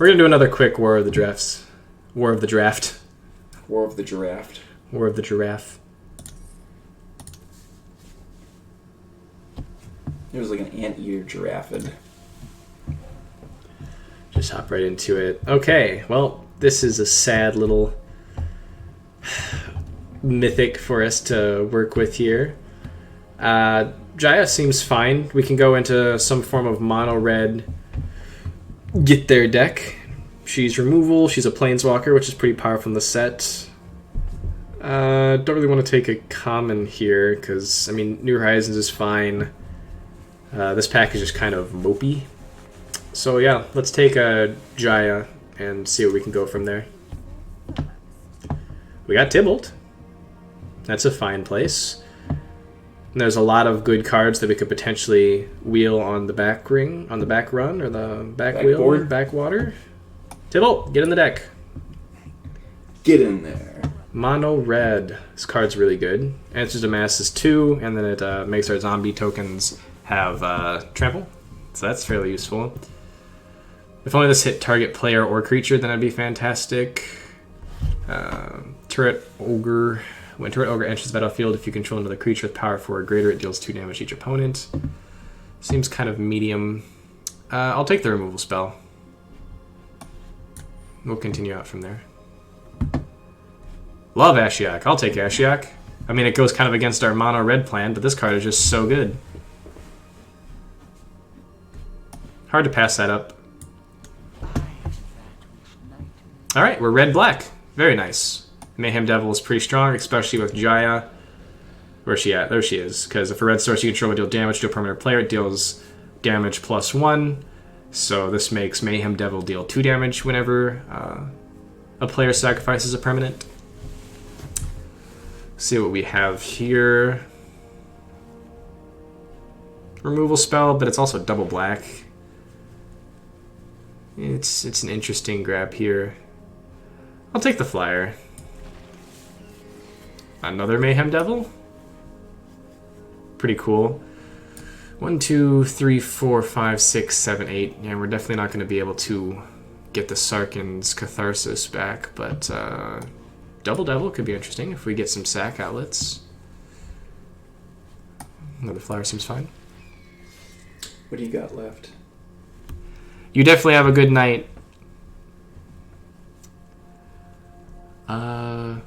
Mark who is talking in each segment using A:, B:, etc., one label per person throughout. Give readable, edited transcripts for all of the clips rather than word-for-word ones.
A: We're gonna do another quick War of the Drafts. War of the Draft.
B: War of the Giraffe.
A: War of the Giraffe.
B: It was like an anteater giraffe.
A: Just hop right into it. Okay, well, this is a sad little mythic for us to work with here. Jaya seems fine. We can go into some form of mono red, get their deck. She's removal. She's a planeswalker, which is pretty powerful in the set. Don't really want to take a common here because, I mean, New Horizons is fine. This pack is just kind of mopey. So yeah, let's take a Jaya and see where we can go from there. We got Tybalt. That's a fine place. And there's a lot of good cards that we could potentially wheel on the back ring, on the back run, or the back wheel,
B: Backboard.
A: backwater. Tybalt, get in the deck.
B: Get in there.
A: Mono red. This card's really good. Answers to Mass is 2, and then it makes our zombie tokens have trample. So that's fairly useful. If only this hit target player or creature, then that'd be fantastic. Turret Ogre. When Turret Ogre enters the battlefield, if you control another creature with power 4 or greater, it deals 2 damage to each opponent. Seems kind of medium. I'll take the removal spell. We'll continue out from there. Love Ashiok. I'll take Ashiok. I mean, it goes kind of against our mono red plan, but this card is just so good. Hard to pass that up. Alright, we're red-black. Very nice. Mayhem Devil is pretty strong, especially with Jaya. Where's she at? There she is. Because if a red source you control will deal damage to a permanent player, it deals damage +1. So this makes Mayhem Devil deal 2 damage whenever a player sacrifices a permanent. See what we have here. Removal spell, but it's also double black. It's an interesting grab here. I'll take the flyer. Another Mayhem Devil? Pretty cool. 1, 2, 3, 4, 5, 6, 7, 8. Yeah, we're definitely not going to be able to get the Sarkhan's Catharsis back, but Double Devil could be interesting if we get some sack outlets. Another flyer seems fine.
B: What do you got left?
A: You definitely have a good night.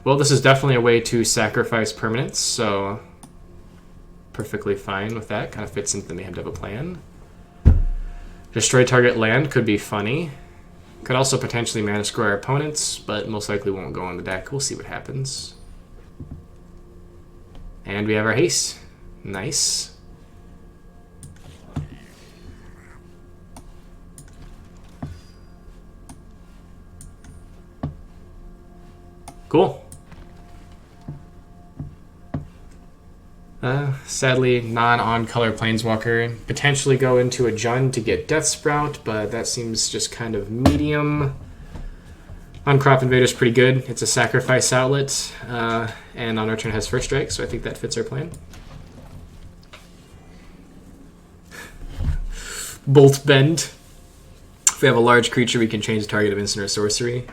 A: Well, this is definitely a way to sacrifice permanents, so perfectly fine with that. Kind of fits into the Mayhem Devil plan. Destroy target land could be funny. Could also potentially mana screw our opponents, but most likely won't go on the deck. We'll see what happens. And we have our haste. Nice. Cool. Sadly, non-on-color Planeswalker. Potentially go into a Jund to get Death Sprout, but that seems just kind of medium. On-Crop Invader's pretty good. It's a sacrifice outlet, and on our turn has First Strike, so I think that fits our plan. Bolt Bend. If we have a large creature, we can change the target of instant or sorcery.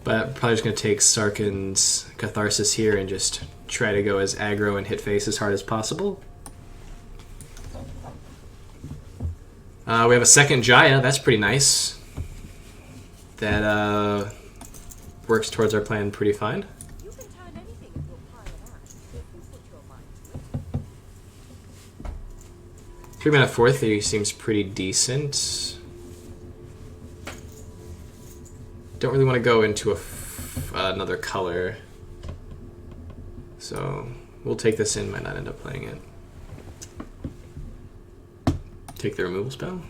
A: But probably just going to take Sarkhan's Catharsis here and just try to go as aggro and hit face as hard as possible. We have a second Jaya. That's pretty nice. That works towards our plan pretty fine. 3-mana 4/3 seems pretty decent. Don't really want to go into another color. So we'll take this in, might not end up playing it. Take the removal spell.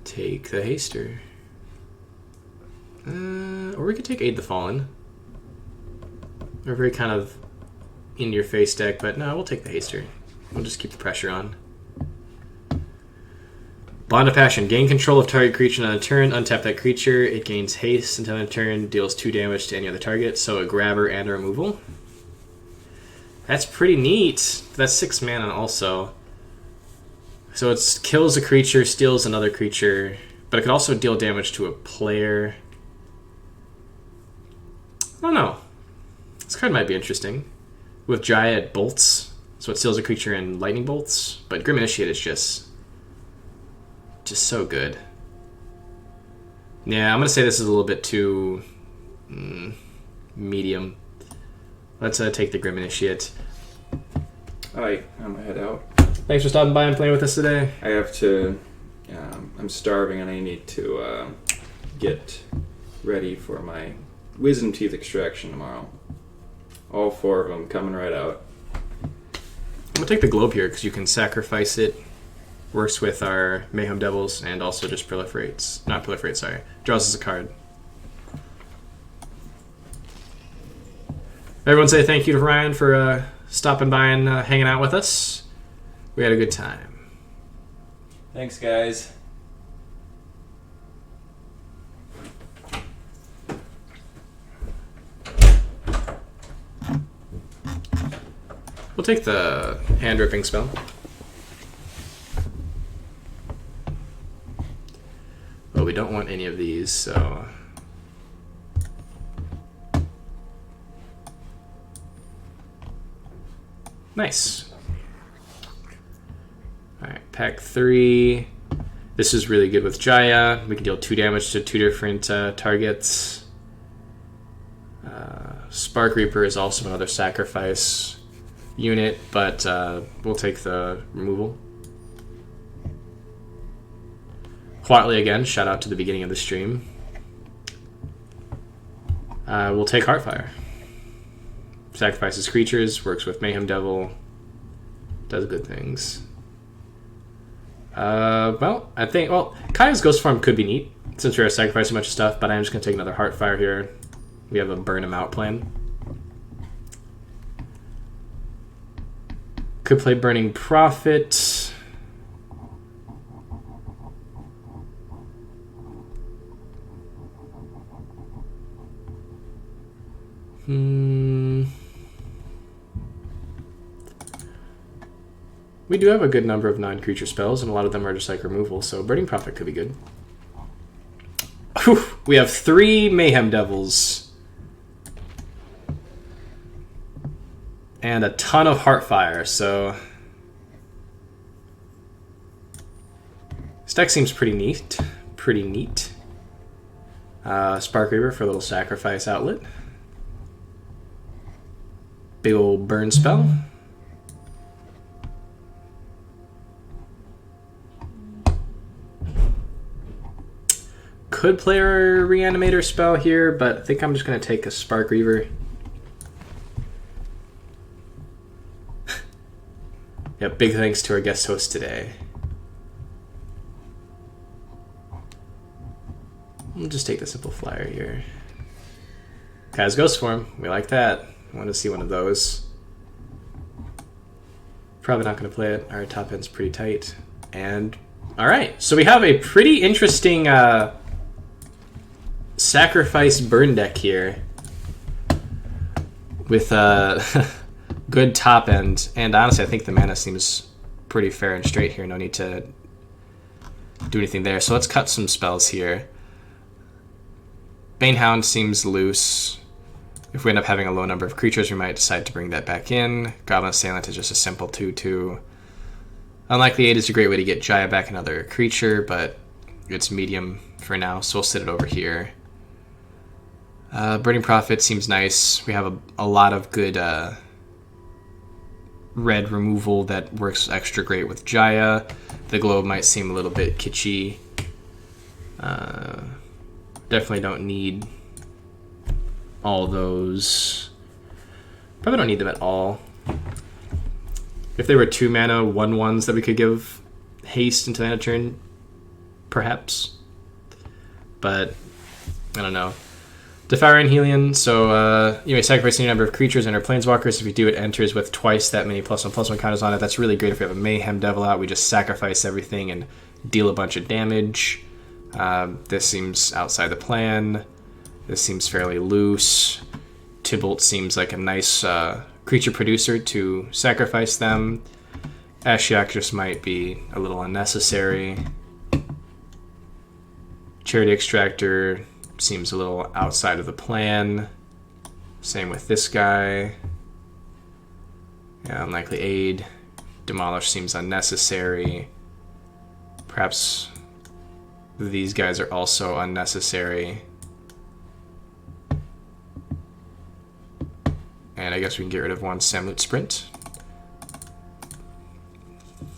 A: Take the haster. Or we could take Aid the Fallen. We're very kind of in-your-face deck, but no, we'll take the haster. We'll just keep the pressure on. Bond of Passion. Gain control of target creature on a turn. Untap that creature. It gains haste until end of turn. Deals 2 damage to any other target. So a grabber and a removal. That's pretty neat. That's 6 mana also. So it kills a creature, steals another creature, but it could also deal damage to a player. I don't know. This card might be interesting. With Jaya, it bolts, so it steals a creature in lightning bolts, but Grim Initiate is just so good. Yeah, I'm going to say this is a little bit too medium. Let's take the Grim Initiate.
B: Alright, I'm gonna head out.
A: Thanks for stopping by and playing with us today.
B: I have to... I'm starving and I need to get ready for my wisdom teeth extraction tomorrow. All 4 of them coming right out.
A: I'm going to take the globe here because you can sacrifice it. Works with our Mayhem Devils and also just proliferates. Not proliferates, sorry. Draws us a card. Everyone say thank you to Ryan for stopping by and hanging out with us. We had a good time.
B: Thanks, guys.
A: We'll take the hand ripping spell. Well, we don't want any of these, so... Nice. Alright, pack 3. This is really good with Jaya. We can deal 2 damage to 2 different targets. Spark Reaper is also another sacrifice unit, but we'll take the removal. Huatley again, shout out to the beginning of the stream. We'll take Heartfire. Sacrifices creatures, works with Mayhem Devil, does good things. Well, I think, Kaya's Ghost Form could be neat, since we're sacrificing a bunch of stuff, but I'm just going to take another Heartfire here. We have a burn him out plan. Could play Burning Prophet. We do have a good number of non-creature spells, and a lot of them are just like removal, so Burning Prophet could be good. Whew, we have 3 Mayhem Devils. And a ton of Heartfire, so... This deck seems pretty neat. Pretty neat. Spark Reaver for a little sacrifice outlet. Big old burn spell. Could play our Reanimator spell here, but I think I'm just going to take a Spark Reaver. Yeah, big thanks to our guest host today. We'll just take the simple flyer here. Kaz Ghost Form, we like that. I want to see one of those. Probably not going to play it. Our top end's pretty tight. And, alright, so we have a pretty interesting sacrifice burn deck here. With good top end. And honestly, I think the mana seems pretty fair and straight here. No need to do anything there. So let's cut some spells here. Banehound seems loose. If we end up having a low number of creatures, we might decide to bring that back in. Goblin Assailant is just a simple 2/2. Unlikely 8 is a great way to get Jaya back another creature, but it's medium for now, so we'll sit it over here. Burning Prophet seems nice. We have a lot of good red removal that works extra great with Jaya. The globe might seem a little bit kitschy. Definitely don't need all those. Probably don't need them at all. If they were 2 mana 1/1s that we could give haste into the end of turn, perhaps. But I don't know. Defier and Helion, so you may sacrifice any number of creatures and our planeswalkers. If you do, it enters with twice that many +1/+1 counters on it. That's really great if we have a Mayhem Devil out. We just sacrifice everything and deal a bunch of damage. This seems outside the plan. This seems fairly loose. Tybalt seems like a nice creature producer to sacrifice them. Ashiok just might be a little unnecessary. Charity Extractor seems a little outside of the plan. Same with this guy. Yeah, Unlikely Aid. Demolish seems unnecessary. Perhaps these guys are also unnecessary. And I guess we can get rid of one Samloot Sprint.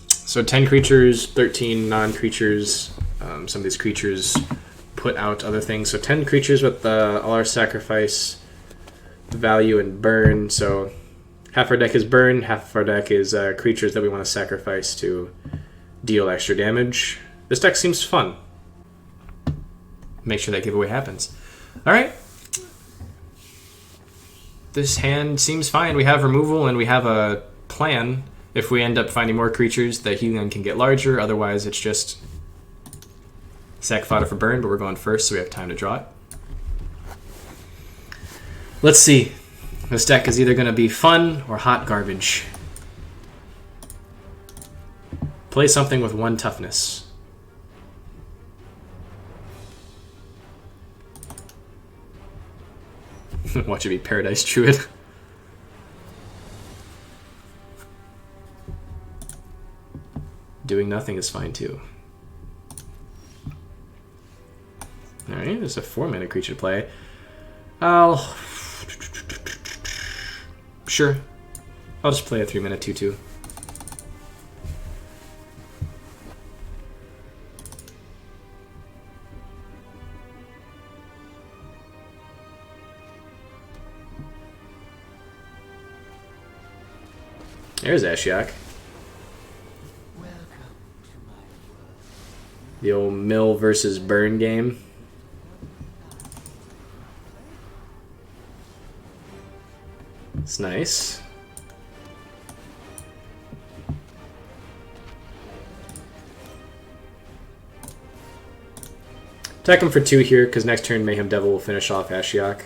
A: So 10 creatures, 13 non-creatures. Some of these creatures put out other things. So 10 creatures with all our sacrifice value and burn. So half our deck is burn, half of our deck is creatures that we want to sacrifice to deal extra damage. This deck seems fun. Make sure that giveaway happens. Alright. This hand seems fine. We have removal and we have a plan. If we end up finding more creatures, the Helion can get larger. Otherwise, it's just sack fodder for burn, but we're going first, so we have time to draw it. Let's see. This deck is either going to be fun or hot garbage. Play something with 1 toughness. Watch it be Paradise Druid. Doing nothing is fine too. Alright, there's a 4-mana creature to play. Sure. I'll just play a 3-mana 2/2. There's Ashiok. The old mill versus burn game. It's nice. Attack him for 2 here, because next turn Mayhem Devil will finish off Ashiok.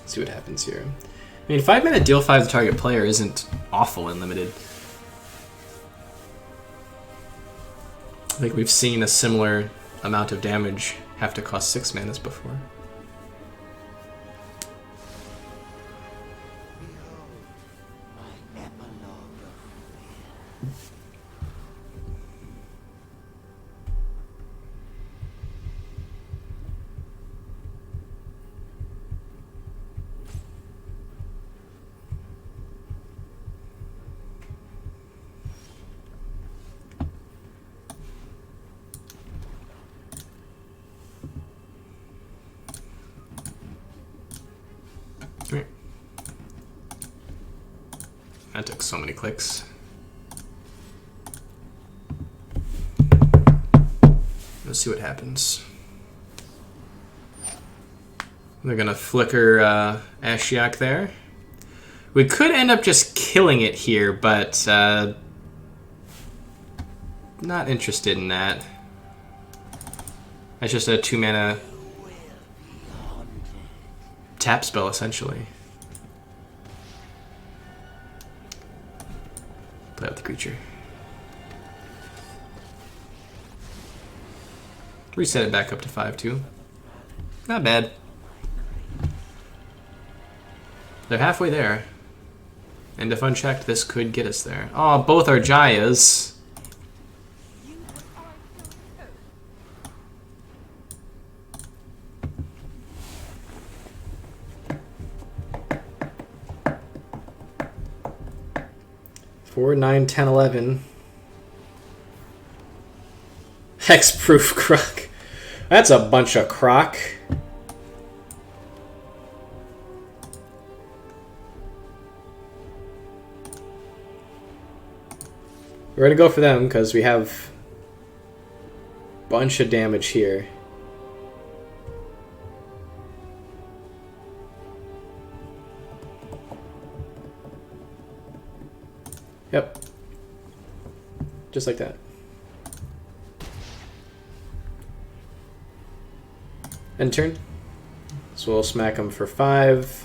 A: See what happens here. I mean, 5-mana deal 5 to target player isn't awful in limited. I think we've seen a similar amount of damage have to cost 6 manas before. That took so many clicks. Let's see what happens. They're gonna flicker Ashiok there. We could end up just killing it here, but not interested in that. That's just a 2-mana tap spell, essentially. Play out the creature. Reset it back up to 5/2. Not bad. They're halfway there. And if unchecked, this could get us there. Oh, both are Jayas. Four, 9, 10, 11. Hexproof croc. That's a bunch of croc. We're gonna go for them because we have a bunch of damage here. Yep. just like that. End turn. So we'll smack him for 5.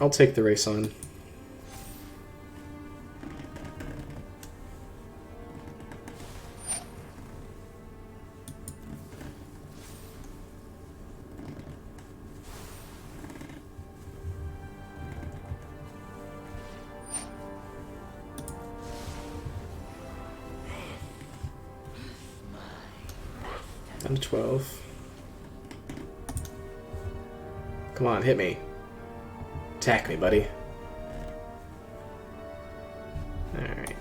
A: I'll take the race on. Down to 12. Come on, hit me. Attack me, buddy. Alright.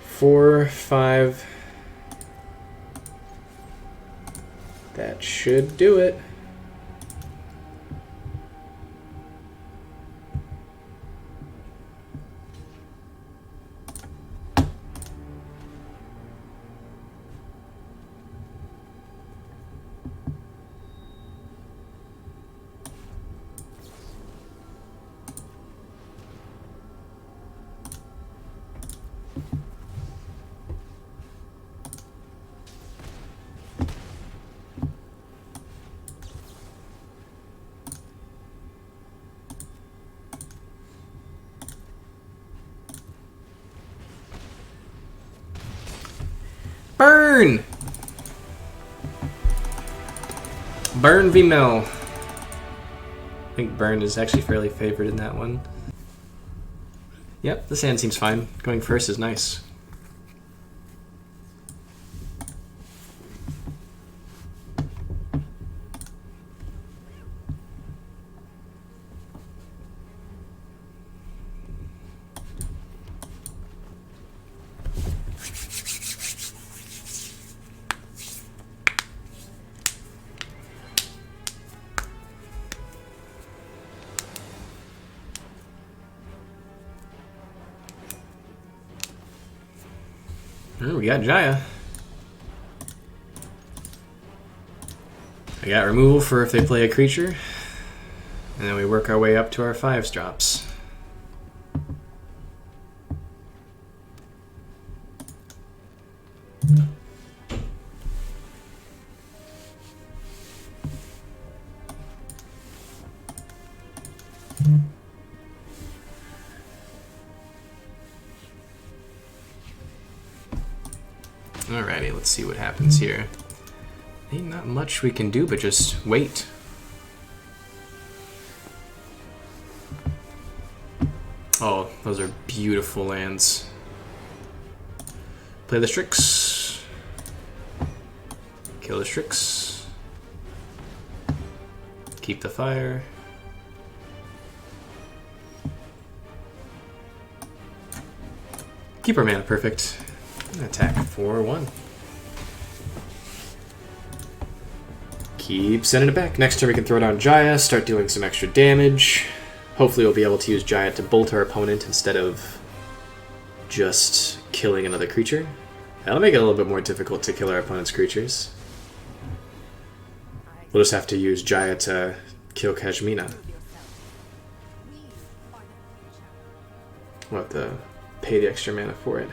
A: Four, 5. That should do it. Burn! Burn v Mill. I think Burn is actually fairly favored in that one. Yep, the sand seems fine. Going first is nice. We got Jaya. I got removal for if they play a creature. And then we work our way up to our 5s drops. Alrighty, let's see what happens here. Ain't not much we can do but just wait. Oh, those are beautiful lands. Play the Strix. Kill the Strix. Keep the fire. Keep our mana perfect. Attack for 1. Keep sending it back. Next turn we can throw down Jaya, start dealing some extra damage. Hopefully we'll be able to use Jaya to bolt our opponent instead of just killing another creature. That'll make it a little bit more difficult to kill our opponent's creatures. We'll just have to use Jaya to kill Kashmina. We'll have to pay the extra mana for it.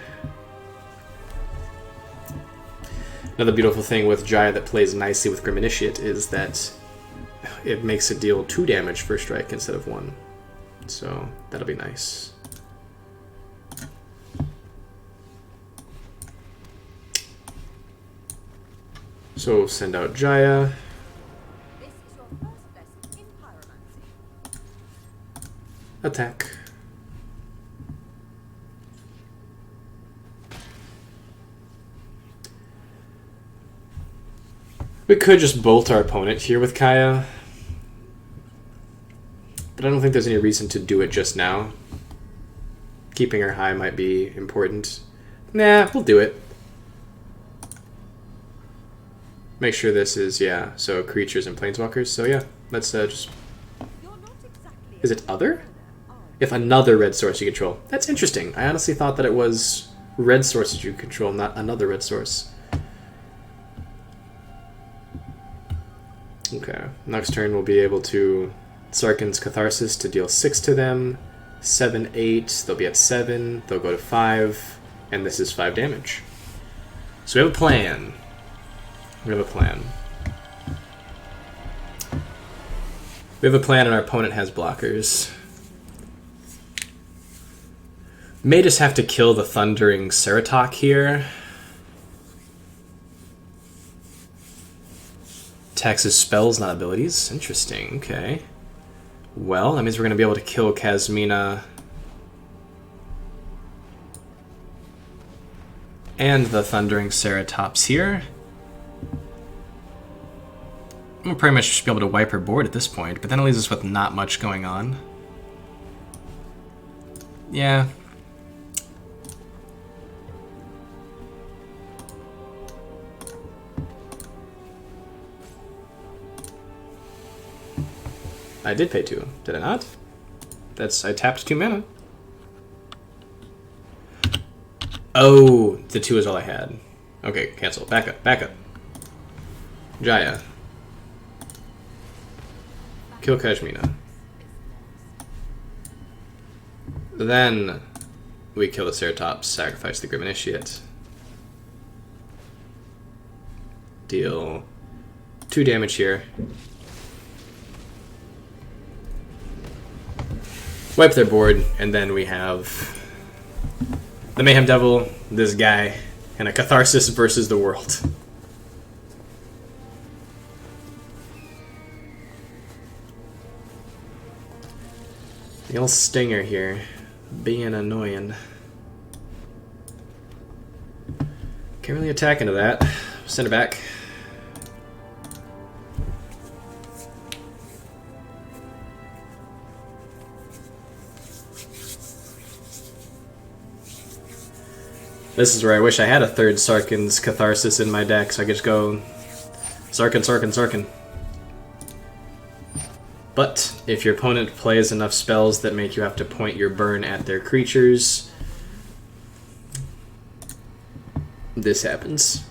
A: Another beautiful thing with Jaya that plays nicely with Grim Initiate is that it makes it deal 2 damage for strike instead of 1. So that'll be nice. So send out Jaya. Attack. We could just bolt our opponent here with Kaya, but I don't think there's any reason to do it just now. Keeping her high might be important. Nah, we'll do it. Make sure this is, yeah, so creatures and planeswalkers. So yeah, let's just... Is it other? If another red source you control. That's interesting. I honestly thought that it was red sources you control, not another red source. Okay, next turn we'll be able to Sarkhan's Catharsis to deal 6 to them. 7, 8, they'll be at 7, they'll go to 5, and this is 5 damage. So we have a plan. We have a plan. We have a plan and our opponent has blockers. May just have to kill the Thundering Ceratok here. Taxes spells, not abilities. Interesting, okay. Well, that means we're going to be able to kill Kasmina and the Thundering Ceratops here. We'll pretty much just be able to wipe her board at this point, but then it leaves us with not much going on. Yeah. I did pay 2, did I not? I tapped 2 mana. Oh, the 2 is all I had. Okay, cancel. Back up, back up. Jaya. Kill Kashmina. Then we kill the Ceratops, sacrifice the Grim Initiate. Deal 2 damage here. Wipe their board, and then we have the Mayhem Devil, this guy, and a Catharsis versus the world. The old Stinger here, being annoying. Can't really attack into that. Send it back. This is where I wish I had a third Sarkhan's Catharsis in my deck, so I could just go Sarkhan, Sarkhan, Sarkhan. But if your opponent plays enough spells that make you have to point your burn at their creatures, this happens.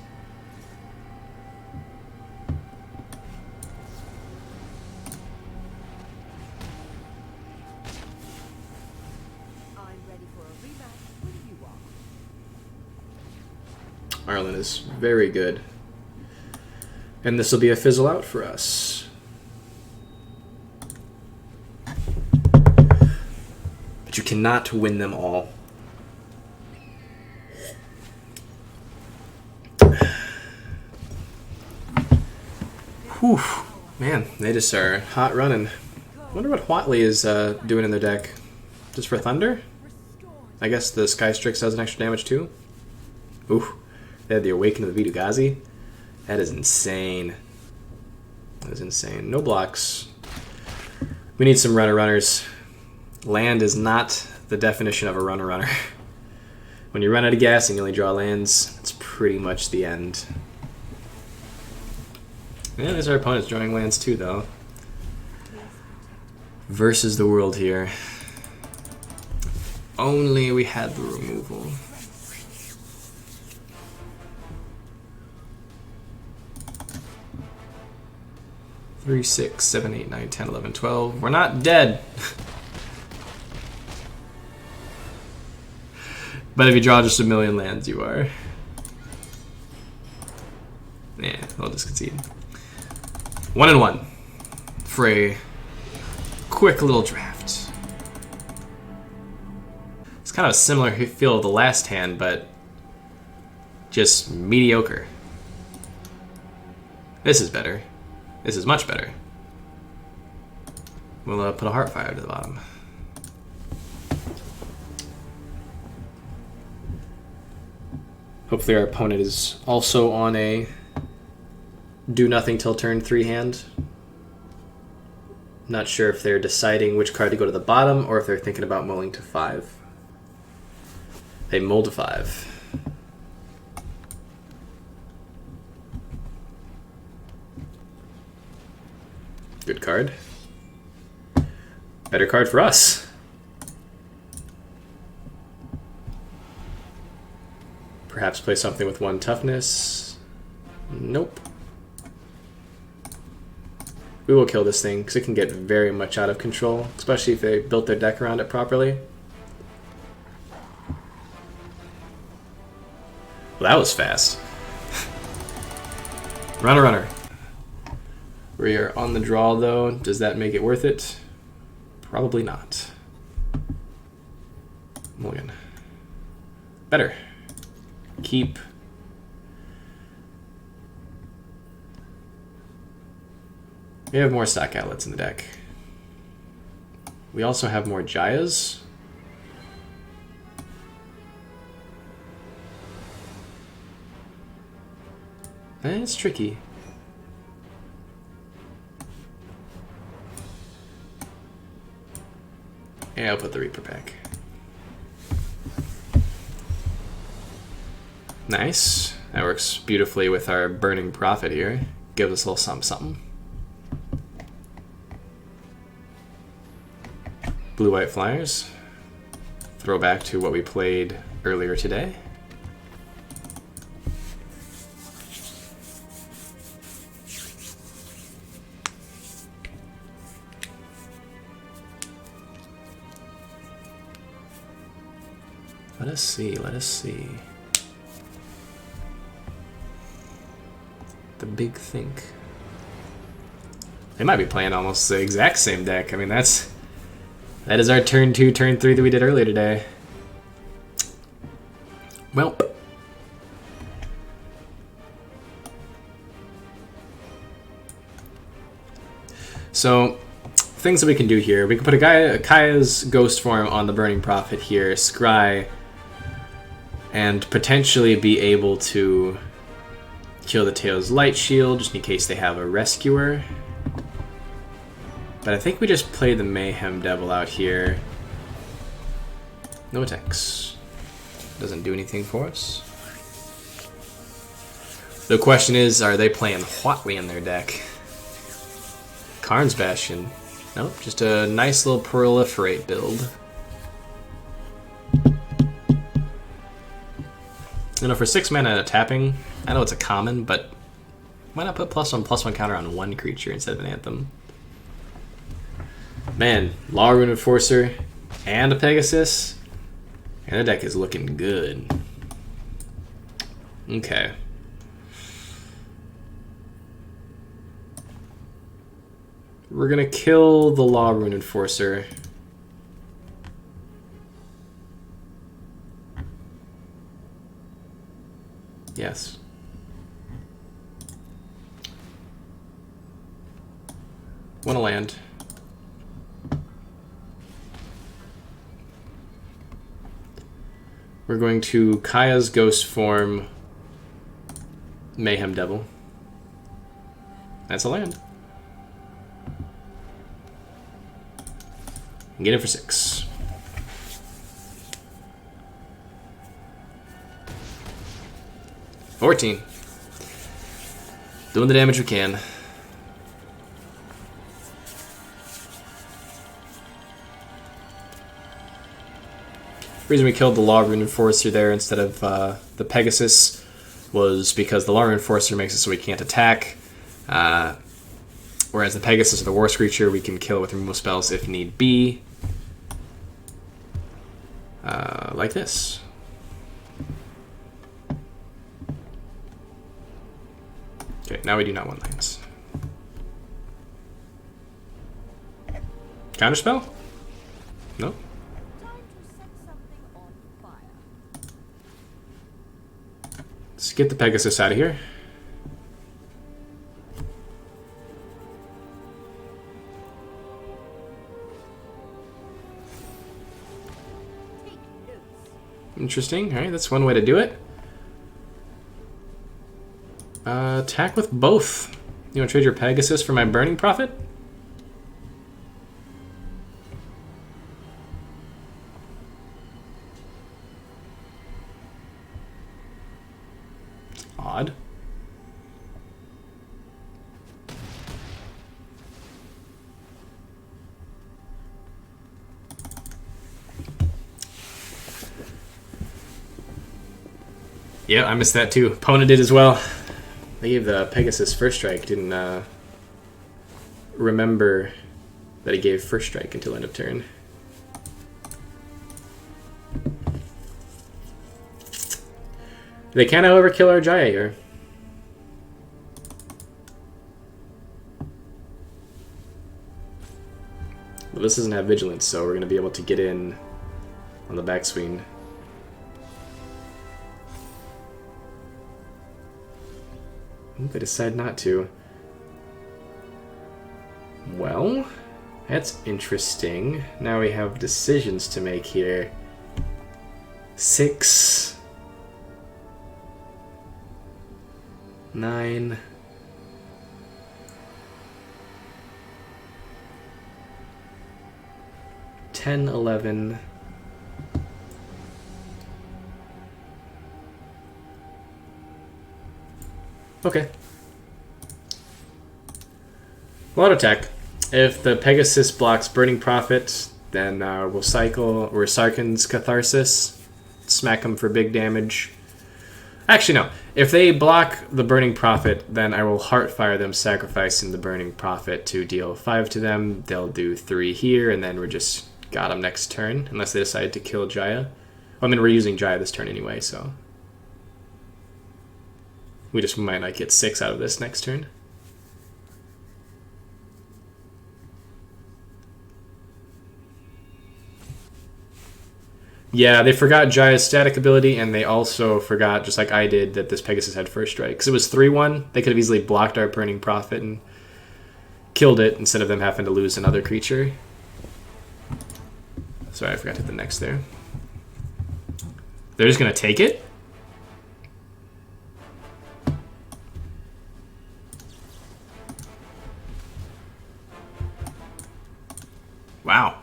A: Arlen is very good. And this will be a fizzle out for us. But you cannot win them all. Whew. Man, they just are hot running. I wonder what Huatley is doing in their deck. Just for Thunder? I guess the Sky Strix does an extra damage too. Ooh. They had the Awaken of the Vidugazi. That is insane. That is insane. No blocks. We need some runner-runners. Land is not the definition of a runner-runner. When you run out of gas and you only draw lands, it's pretty much the end. Yeah, there's our opponents drawing lands too, though. Versus the world here. Only we had the removal. 3, 6, 7, 8, 9, 10, 11, 12. We're not dead. But if you draw just a million lands, you are. Yeah, I'll just concede. 1-1 for a quick little draft. It's kind of a similar feel to the last hand, but just mediocre. This is better. This is much better. We'll put a Heartfire to the bottom. Hopefully our opponent is also on a do nothing till turn 3 hand. Not sure if they're deciding which card to go to the bottom or if they're thinking about mulling to 5. A mold of 5. Good card. Better card for us. Perhaps play something with 1 toughness. Nope. We will kill this thing because it can get very much out of control, especially if they built their deck around it properly. Well, that was fast. Runner, runner. We are on the draw, though. Does that make it worth it? Probably not. Mulligan. Better. Keep. We have more stock outlets in the deck. We also have more Jayas. It's tricky. Yeah, I'll put the Reaper back. Nice. That works beautifully with our Burning Prophet here. Gives us a little something something. Blue-white flyers. Throw back to what we played earlier today. Let us see, let us see. The big think. They might be playing almost the exact same deck. I mean, that is our turn 2, turn 3 that we did earlier today. Well. So, things that we can do here. We can put a Kaya's Ghost form on the Burning Prophet here, scry, and potentially be able to kill the Tails Light Shield, just in case they have a Rescuer. But I think we just play the Mayhem Devil out here. No attacks. Doesn't do anything for us. The question is, are they playing Huatli in their deck? Karn's Bastion. Nope, just a nice little proliferate build. You know, for 6 mana and a tapping, I know it's a common, but why not put +1/+1 counter on 1 creature instead of an Anthem? Man, Law Rune Enforcer and a Pegasus, and the deck is looking good. Okay. We're gonna kill the Law Rune Enforcer. Yes. Want to land. We're going to Kaya's Ghost form Mayhem Devil. That's a land. And get it for 6. $14. Doing the damage we can. The reason we killed the Law Rune Enforcer there instead of the Pegasus was because the Law Rune Enforcer makes it so we can't attack. Whereas the Pegasus, or the War Screecher, we can kill with removal spells if need be. Like this. Okay, now we do not want lands. Counterspell? No. Let's get the Pegasus out of here. Interesting. Alright, that's one way to do it. Attack with both. You want to trade your Pegasus for my Burning Prophet? Odd. Yeah, I missed that too. Opponent did as well. They gave the Pegasus first strike. Didn't remember that he gave first strike until end of turn. They can't however kill our Jaya here. But this doesn't have vigilance, so we're going to be able to get in on the backswing. They decide not to. Well, that's interesting. Now we have decisions to make here. 6, 9, 10, 11. Okay. Auto attack. If the Pegasus blocks Burning Prophet, then we'll cycle Sarkhan's Catharsis, smack him for big damage. Actually, no. If they block the Burning Prophet, then I will Heartfire them, sacrificing the Burning Prophet to deal 5 to them. They'll do 3 here, and then we're just got them next turn, unless they decide to kill Jaya. Well, I mean, we're using Jaya this turn anyway, so we just might not get 6 out of this next turn. Yeah, they forgot Jaya's static ability, and they also forgot, just like I did, that this Pegasus had first strike. Because it was 3-1, they could have easily blocked our Burning Prophet and killed it, instead of them having to lose another creature. Sorry, I forgot to hit the next there. They're just going to take it? Wow.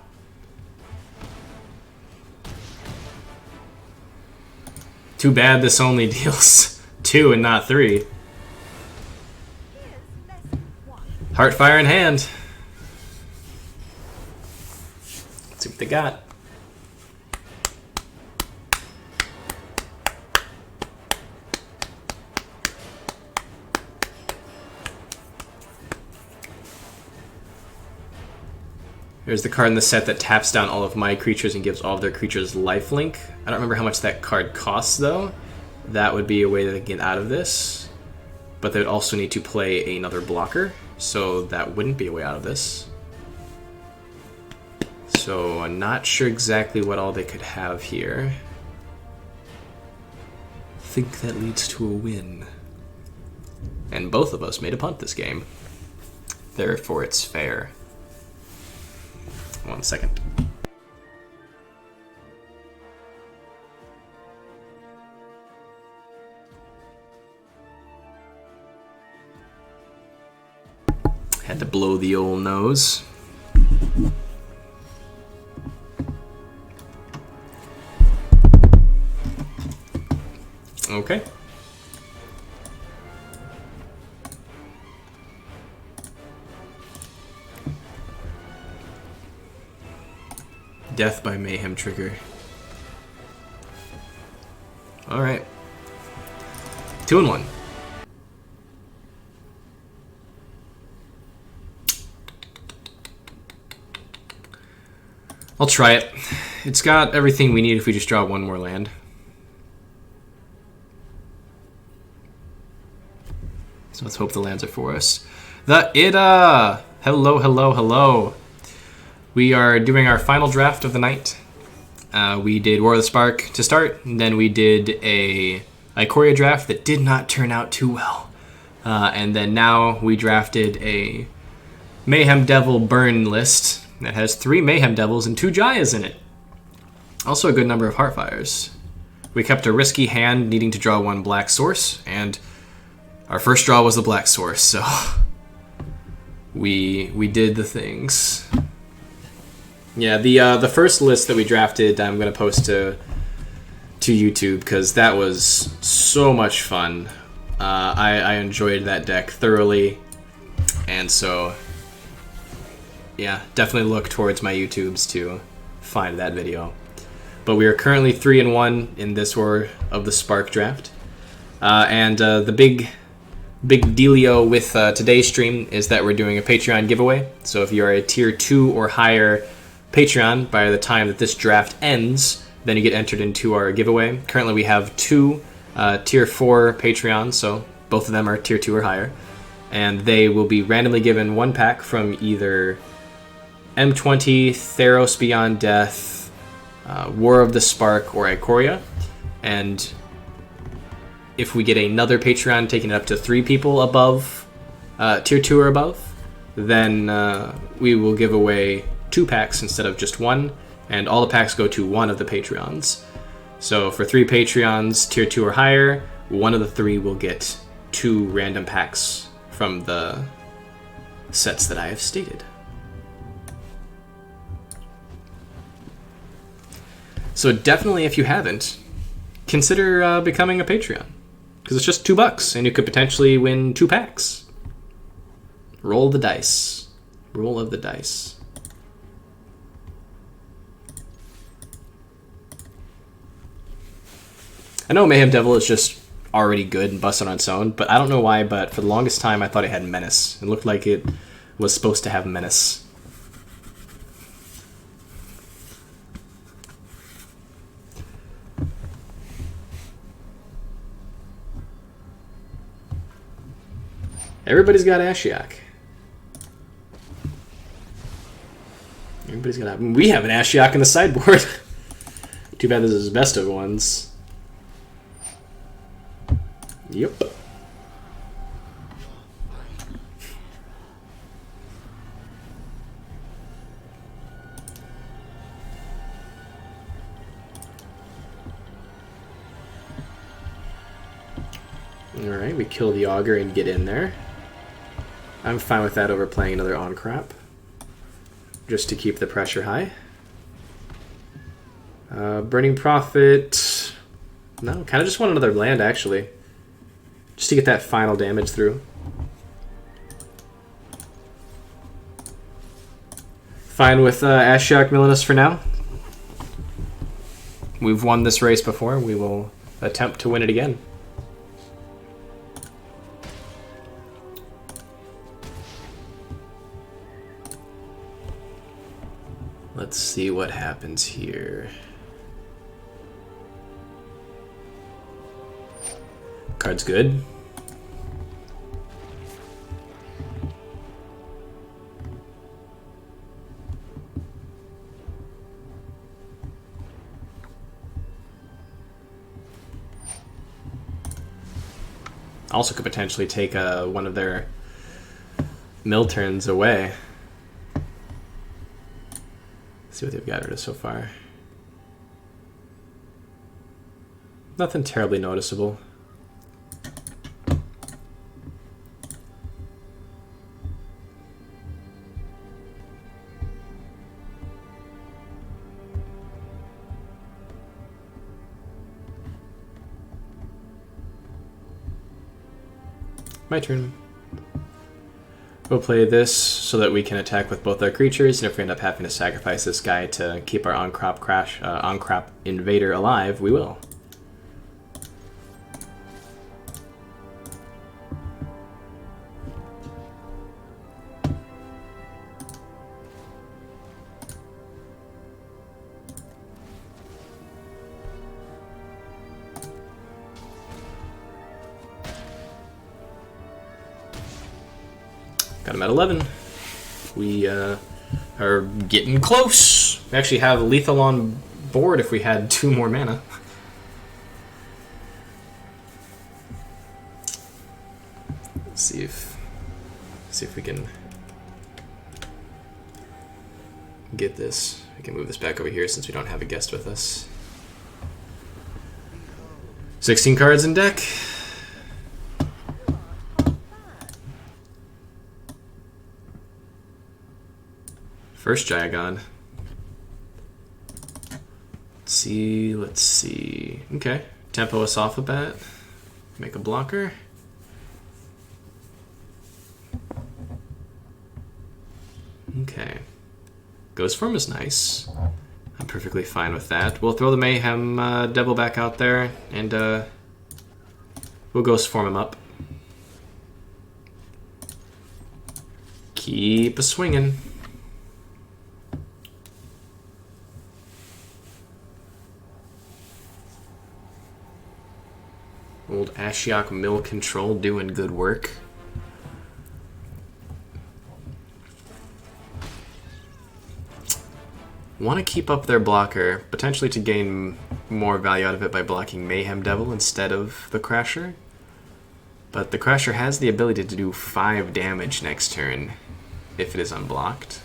A: Too bad this only deals 2 and not 3. Heartfire in hand. Let's see what they got. There's the card in the set that taps down all of my creatures and gives all of their creatures lifelink. I don't remember how much that card costs, though. That would be a way to get out of this. But they would also need to play another blocker, so that wouldn't be a way out of this. So I'm not sure exactly what all they could have here. I think that leads to a win. And both of us made a punt this game. Therefore, it's fair. 1 second. Had to blow the old nose. Okay. Death by Mayhem trigger. Alright. 2 and 1. I'll try it. It's got everything we need if we just draw 1 more land. So let's hope the lands are for us. The Ida! Hello, hello, hello. We are doing our final draft of the night. We did War of the Spark to start, and then we did a Ikoria draft that did not turn out too well. And then now we drafted a Mayhem Devil burn list that has 3 Mayhem Devils and 2 Jayas in it. Also a good number of Heartfires. We kept a risky hand needing to draw 1 black source, and our first draw was the black source, so we did the things. Yeah, the first list that we drafted, I'm gonna post to YouTube because that was so much fun. I enjoyed that deck thoroughly, and so yeah, definitely look towards my YouTubes to find that video. But we are currently 3-1 in this War of the Spark draft, and the big dealio with today's stream is that we're doing a Patreon giveaway. So if you are a tier 2 or higher Patreon by the time that this draft ends, then you get entered into our giveaway. Currently we have 2 tier 4 Patreons, so both of them are tier 2 or higher, and they will be randomly given 1 pack from either M20, Theros Beyond Death, War of the Spark, or Ikoria. And if we get another Patreon taking it up to 3 people above tier 2 or above, then we will give away 2 packs instead of just 1, and all the packs go to 1 of the Patreons. So for 3 Patreons, tier 2 or higher, 1 of the 3 will get 2 random packs from the sets that I have stated. So definitely, if you haven't, consider becoming a Patreon, because it's just $2 and you could potentially win 2 packs. Roll the dice. Roll of the dice. I know Mayhem Devil is just already good and busted on its own, but I don't know why, but for the longest time I thought it had Menace. It looked like it was supposed to have Menace. Everybody's got Ashiok. Everybody's got. We have an Ashiok in the sideboard. Too bad this is best of ones. Yep. Alright, we kill the Augur and get in there. I'm fine with that over playing another on-crop, just to keep the pressure high. Burning Prophet... No, kind of just want another land, actually. Just to get that final damage through. Fine with Ashiok Milanus for now. We've won this race before. We will attempt to win it again. Let's see what happens here. Card's good. Also could potentially take one of their mill turns away. See what they've got rid of so far. Nothing terribly noticeable. My turn. We'll play this so that we can attack with both our creatures, and if we end up having to sacrifice this guy to keep our on-crop invader alive, we will. Got him at 11. We are getting close. We actually have lethal on board if we had 2 more mana. Let's see if we can get this. We can move this back over here since we don't have a guest with us. 16 cards in deck. First Diagon. Let's see. Okay. Tempo us off a bat. Make a blocker. Ghost form is nice. I'm perfectly fine with that. We'll throw the Mayhem Devil back out there, and we'll Ghost form him up. Keep a-swinging. Old Ashiok Mill Control doing good work. Want to keep up their blocker, potentially to gain more value out of it by blocking Mayhem Devil instead of the Crasher. But the Crasher has the ability to do 5 damage next turn if it is unblocked.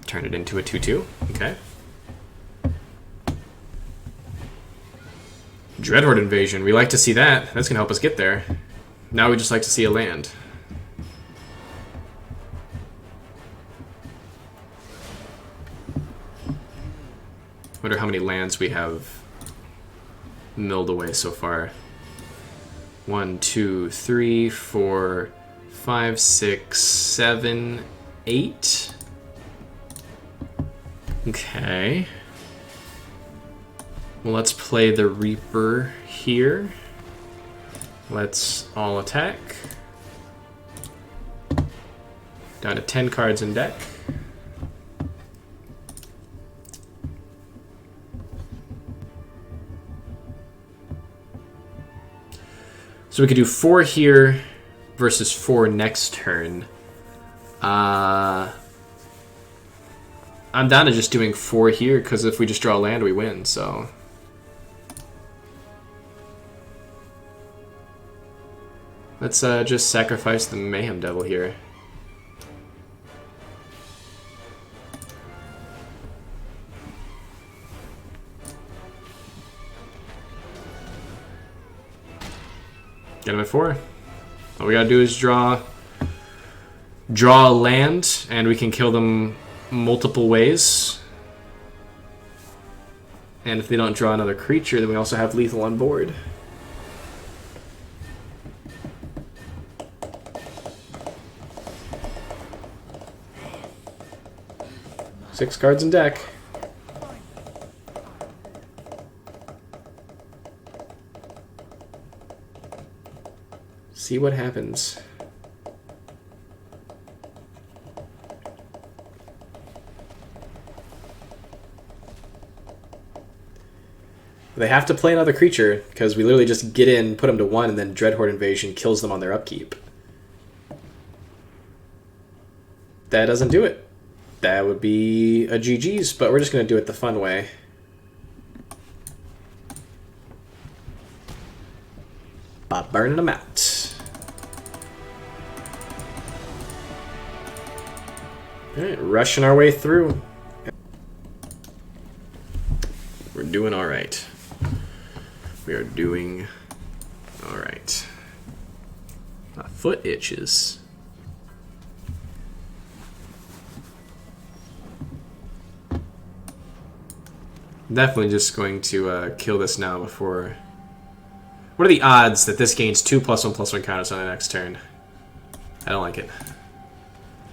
A: Turn it into a 2/2. Okay. Dreadhorde Invasion. We like to see that. That's going to help us get there. Now we just like to see a land. Wonder how many lands we have milled away so far. 1, 2, 3, 4, 5, 6, 7, 8. Okay. Well, let's play the Reaper here. Let's all attack. Down to 10 cards in deck. So we could do 4 here versus 4 next turn. I'm down to just doing 4 here, because if we just draw land, we win, so... Let's just sacrifice the Mayhem Devil here. Get him at 4. All we gotta do is draw a land, and we can kill them multiple ways. And if they don't draw another creature, then we also have lethal on board. Six cards in deck. See what happens. They have to play another creature, because we literally just get in, put them to 1, and then Dreadhorde Invasion kills them on their upkeep. That doesn't do it. That would be a GG's, but we're just going to do it the fun way. By burning them out. Alright, rushing our way through. We're doing alright. We are doing alright. My foot itches. Definitely just going to kill this now before... What are the odds that this gains 2+1/+1 counters on the next turn? I don't like it.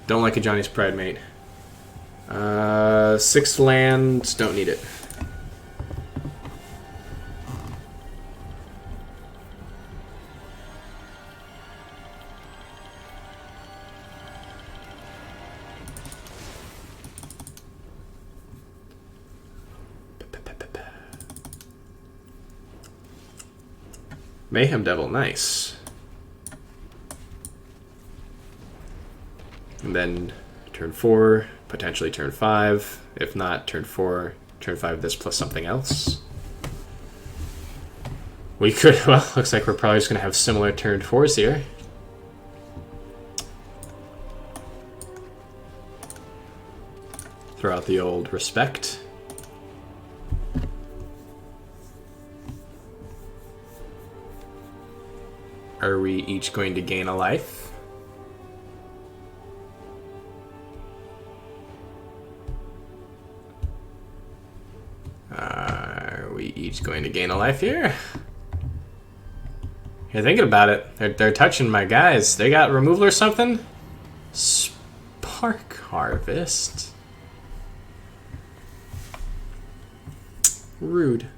A: Don't like a Johnny's Pride, mate. 6 land, don't need it. Mayhem Devil, nice. And then turn 4, potentially turn 5. If not, turn 4, turn 5 this plus something else. We could, well, looks like we're probably just going to have similar turn 4s here. Throw out the old respect. Are we each going to gain a life? Are we each going to gain a life here? You're thinking about it. They're touching my guys. They got removal or something? Spark Harvest. Rude.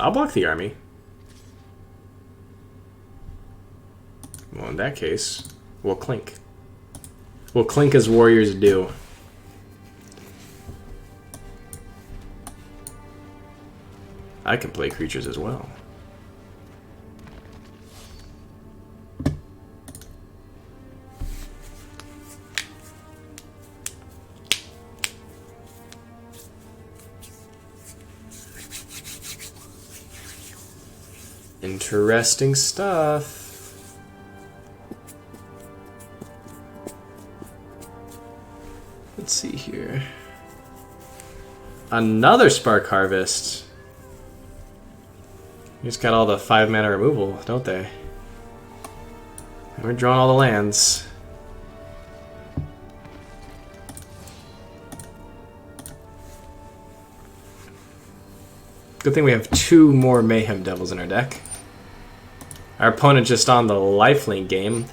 A: I'll block the army. Well, in that case, we'll clink. We'll clink as warriors do. I can play creatures as well. Interesting stuff. Let's see here. Another Spark Harvest. You just got all the 5 mana removal, don't they? We're drawing all the lands. Good thing we have 2 more Mayhem Devils in our deck. Our opponent just on the lifelink game.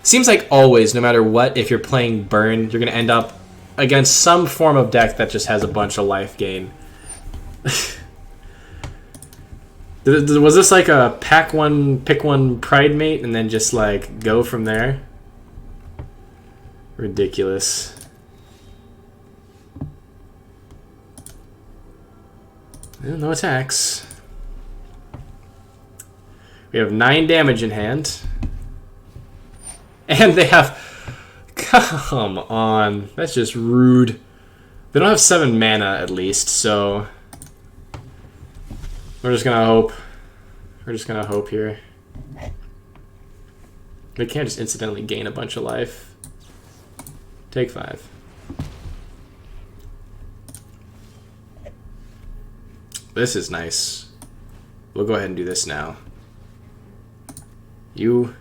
A: Seems like always, no matter what, if you're playing Burn, you're going to end up against some form of deck that just has a bunch of life gain. Was this like a pick one Pride Mate and then just like go from there? Ridiculous. No attacks. We have 9 damage in hand. And they have... Come on. That's just rude. They don't have 7 mana at least, so... We're just gonna hope. We're just gonna hope here. They can't just incidentally gain a bunch of life. Take 5. This is nice. We'll go ahead and do this now. You,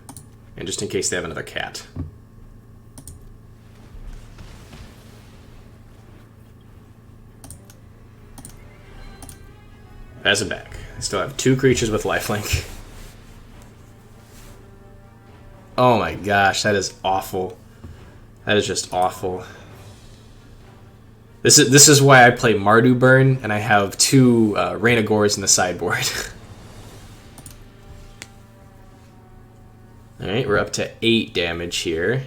A: and just in case they have another cat. Pass it back. I still have 2 creatures with lifelink. Oh my gosh, that is awful. That is just awful. This is why I play Mardu Burn, and I have 2 Rain of Gores in the sideboard. Alright, we're up to 8 damage here.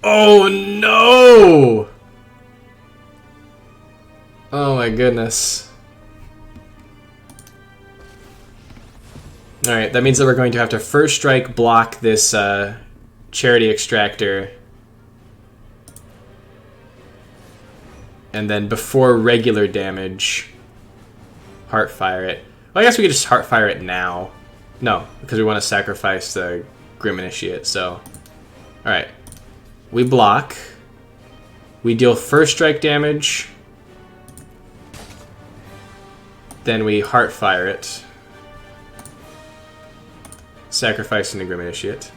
A: Oh no! Oh my goodness. Alright, that means that we're going to have to first strike block this Charity Extractor. And then before regular damage, Heartfire it. Well, I guess we could just Heartfire it now. No, because we want to sacrifice the Grim Initiate, so... Alright. We block. We deal first strike damage. Then we Heartfire it. Sacrificing the Grim Initiate.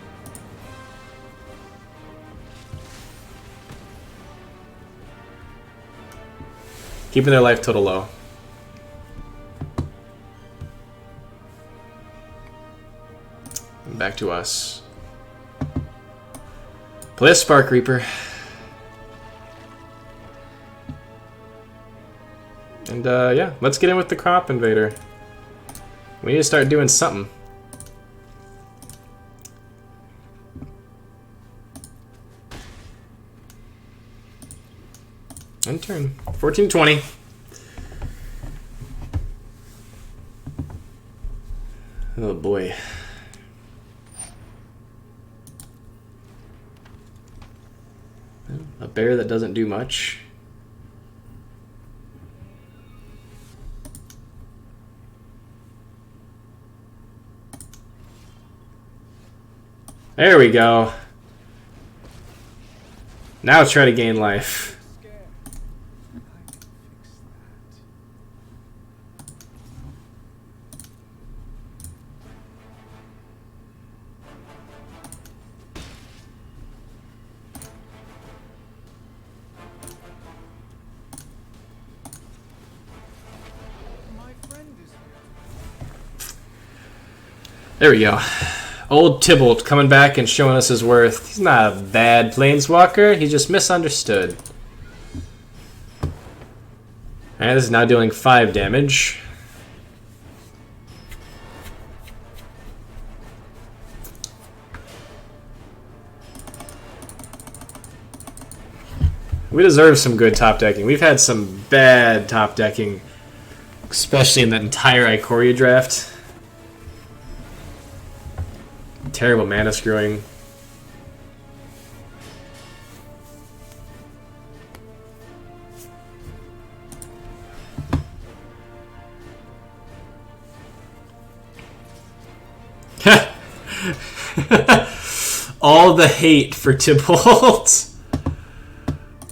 A: Keeping their life total low. And back to us. Play a Spark Reaper. And yeah, let's get in with the Crop Invader. We need to start doing something. End turn. 14-20. Oh boy. A bear that doesn't do much. There we go. Now try to gain life. There we go. Old Tybalt coming back and showing us his worth. He's not a bad planeswalker. He just misunderstood. Alright, this is now dealing 5 damage. We deserve some good top decking. We've had some bad top decking, especially in that entire Ikoria draft. Terrible mana screwing. All the hate for Tybalt.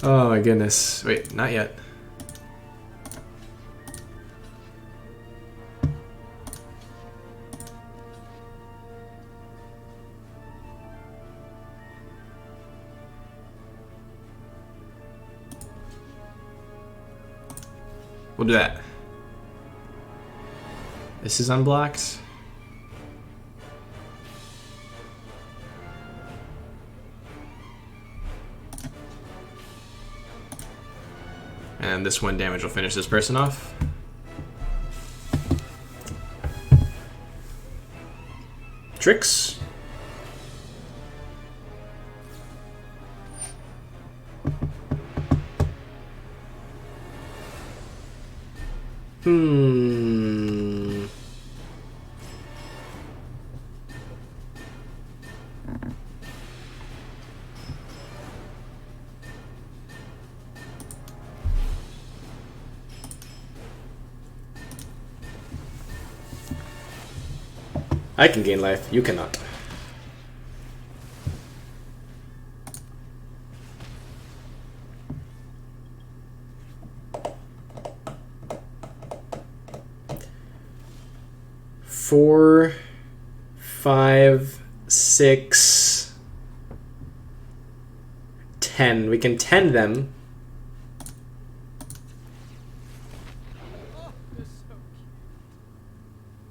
A: Oh my goodness. Wait, not yet. We'll do that. This is unblocked. And this 1 damage will finish this person off. Tricks. I can gain life, you cannot. Four, 5, 6, 10. We can 10 them.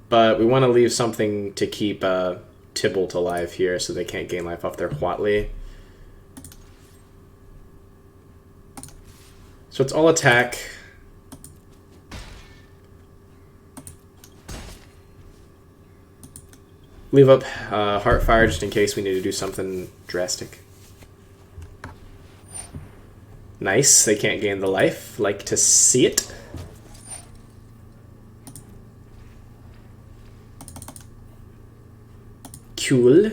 A: But we want to leave something to keep Tybalt alive here so they can't gain life off their Huatli. So it's all attack. Leave up Heartfire just in case we need to do something drastic. Nice, they can't gain the life. Like to see it. Cool.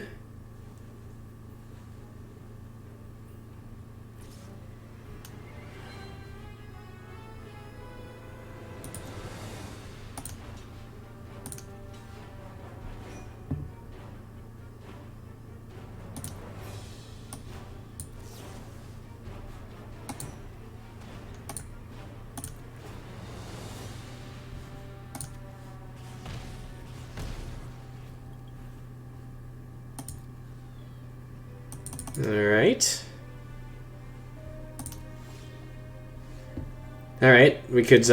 A: Alright. Alright, we could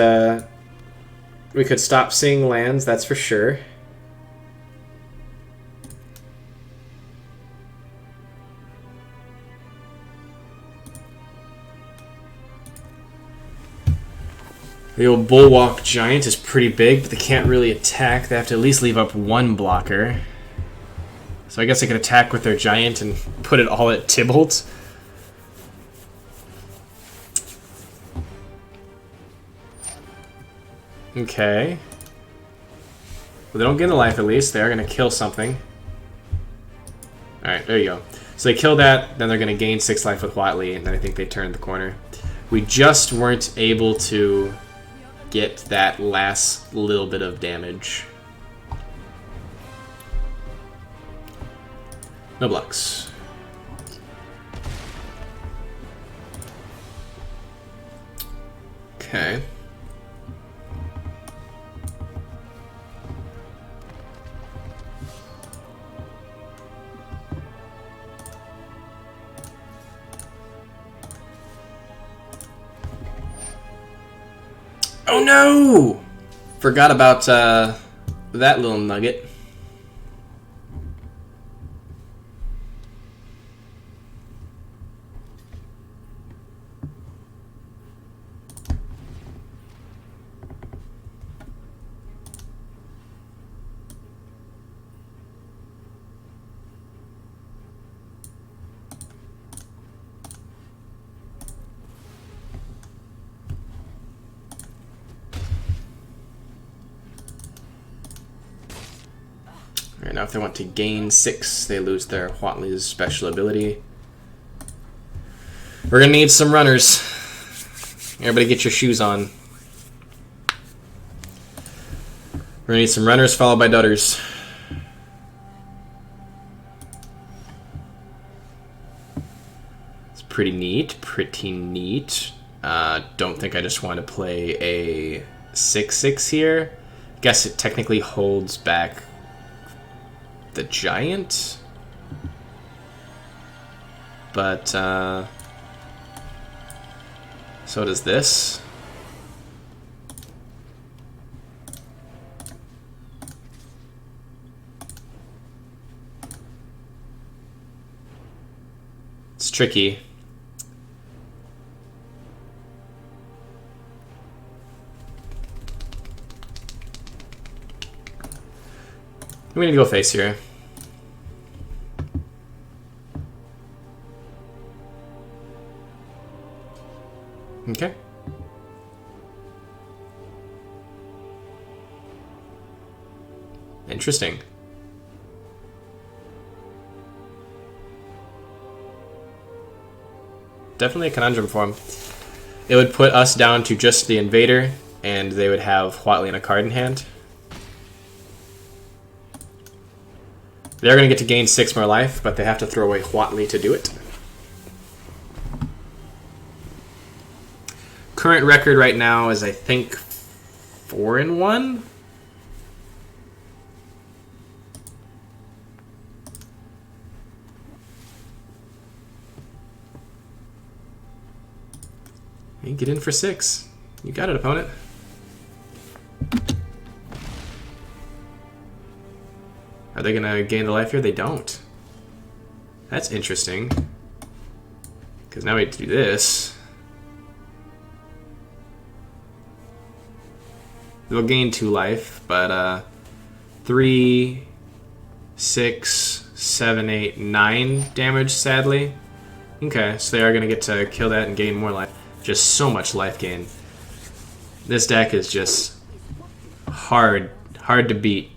A: stop seeing lands, that's for sure. The old Bulwark Giant is pretty big, but they can't really attack. They have to at least leave up 1 blocker. So I guess they could attack with their giant and put it all at Tybalt. Okay. Well, they don't get a life at least. They are going to kill something. Alright, there you go. So they kill that, then they're going to gain 6 life with Huatli, and then I think they turned the corner. We just weren't able to get that last little bit of damage. No blocks. Okay. Oh no! Forgot about that little nugget. Alright, now if they want to gain 6, they lose their Huatli's special ability. We're gonna need some runners. Everybody get your shoes on. We're gonna need some runners followed by dutters. It's pretty neat, pretty neat. Don't think I just want to play a 6/6 here. Guess it technically holds back the giant. But, so does this. It's tricky. I'm gonna go face here. Okay. Interesting. Definitely a conundrum for him. It would put us down to just the invader, and they would have Huatli and a card in hand. They're going to get to gain 6 more life, but they have to throw away Huatli to do it. Current record right now is, I think, 4-1. Hey, get in for 6. You got it, opponent. Are they gonna gain the life here? They don't. That's interesting. Because now we have to do this. They'll gain 2 life, but 3, 6, 7, 8, 9 damage, sadly. Okay, so they are gonna get to kill that and gain more life. Just so much life gain. This deck is just hard to beat.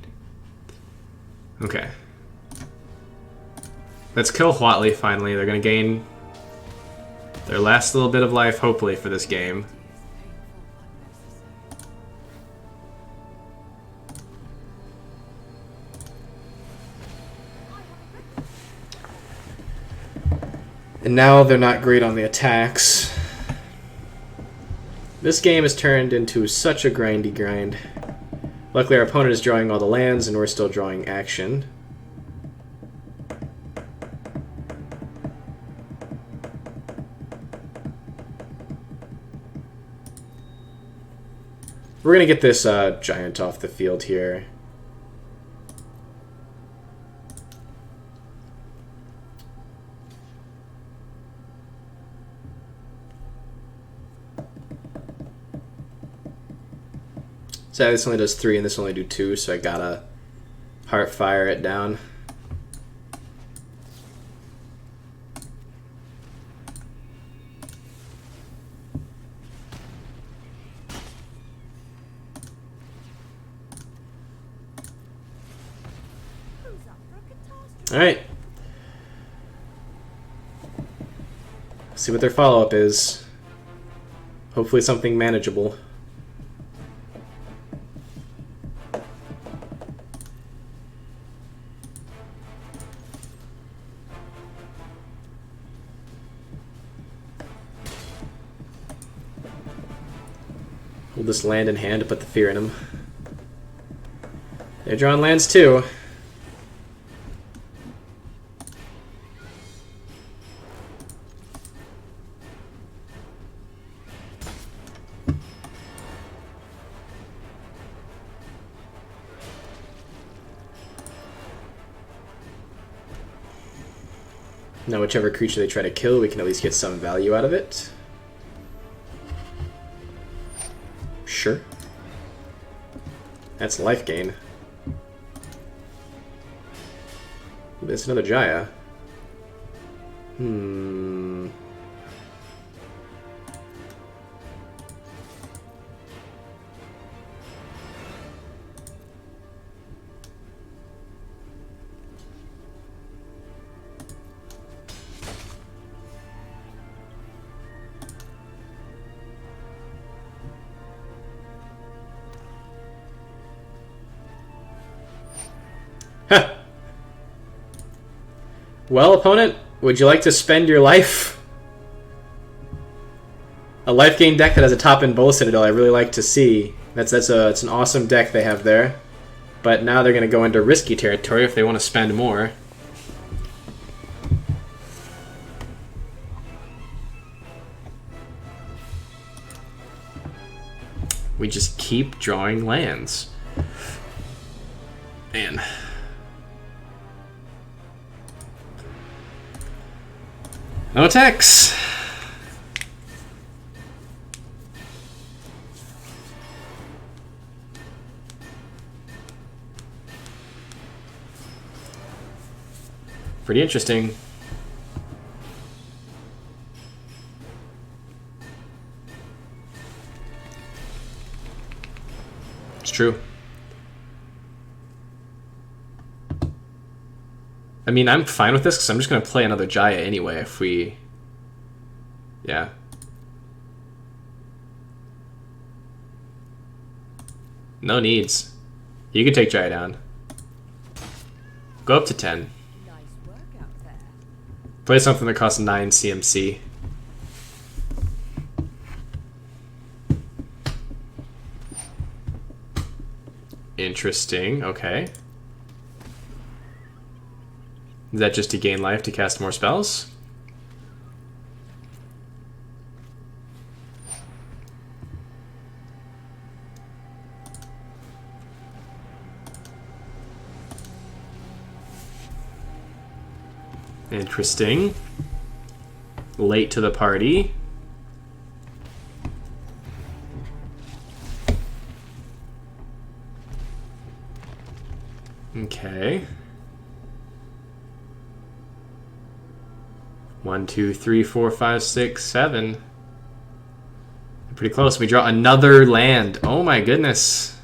A: Okay. Let's kill Huatli finally. They're going to gain their last little bit of life, hopefully, for this game. And now they're not great on the attacks. This game has turned into such a grindy grind. Luckily, our opponent is drawing all the lands, and we're still drawing action. We're going to get this giant off the field here. So this only does 3 and this only do 2, so I gotta heart fire it down. Alright. See what their follow-up is. Hopefully something manageable. Hold this land in hand to put the fear in them. They're drawing lands too. Now whichever creature they try to kill, we can at least get some value out of it. Sure. That's life gain. It's another Jaya. Well, opponent, would you like to spend your life? A life gain deck that has a top-end Bola Citadel I really like to see. It's an awesome deck they have there. But now they're going to go into risky territory if they want to spend more. We just keep drawing lands. Man. No attacks. Pretty interesting. It's true. I mean, I'm fine with this because I'm just going to play another Jaya anyway if we... Yeah. No needs. You can take Jaya down. Go up to 10. Play something that costs 9 CMC. Interesting, okay. Is that just to gain life to cast more spells? Interesting. Late to the party. Okay. 1, 2, 3, 4, 5, 6, 7. Pretty close. We draw another land. Oh my goodness.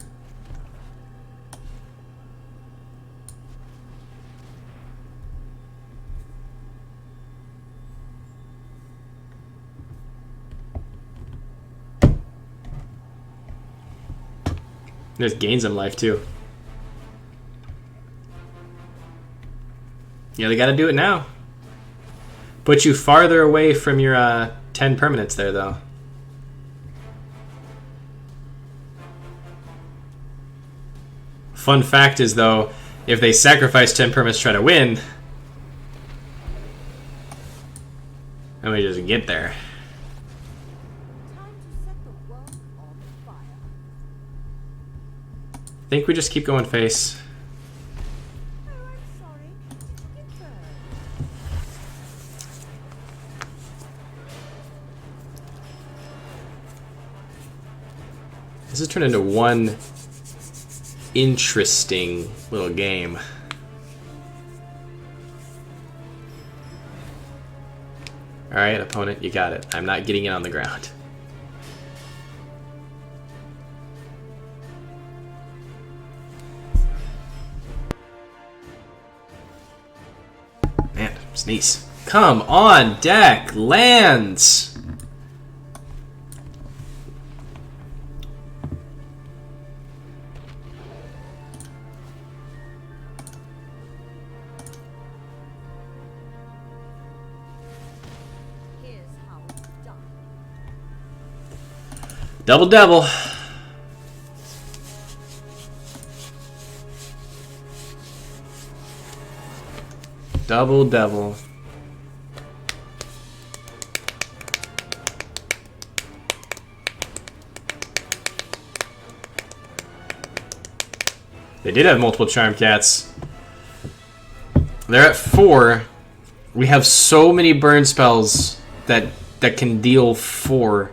A: There's gains in life too. Yeah, they gotta do it now. Put you farther away from your 10 permanents there, though. Fun fact is, though, if they sacrifice 10 permanents to try to win, then we just get there. I think we just keep going face. This has turned into one interesting little game. Alright, opponent, you got it. I'm not getting it on the ground. Man, sneeze. Come on, deck! Lands! Double devil. Double devil. They did have multiple charm cats. They're at 4. We have so many burn spells that can deal 4.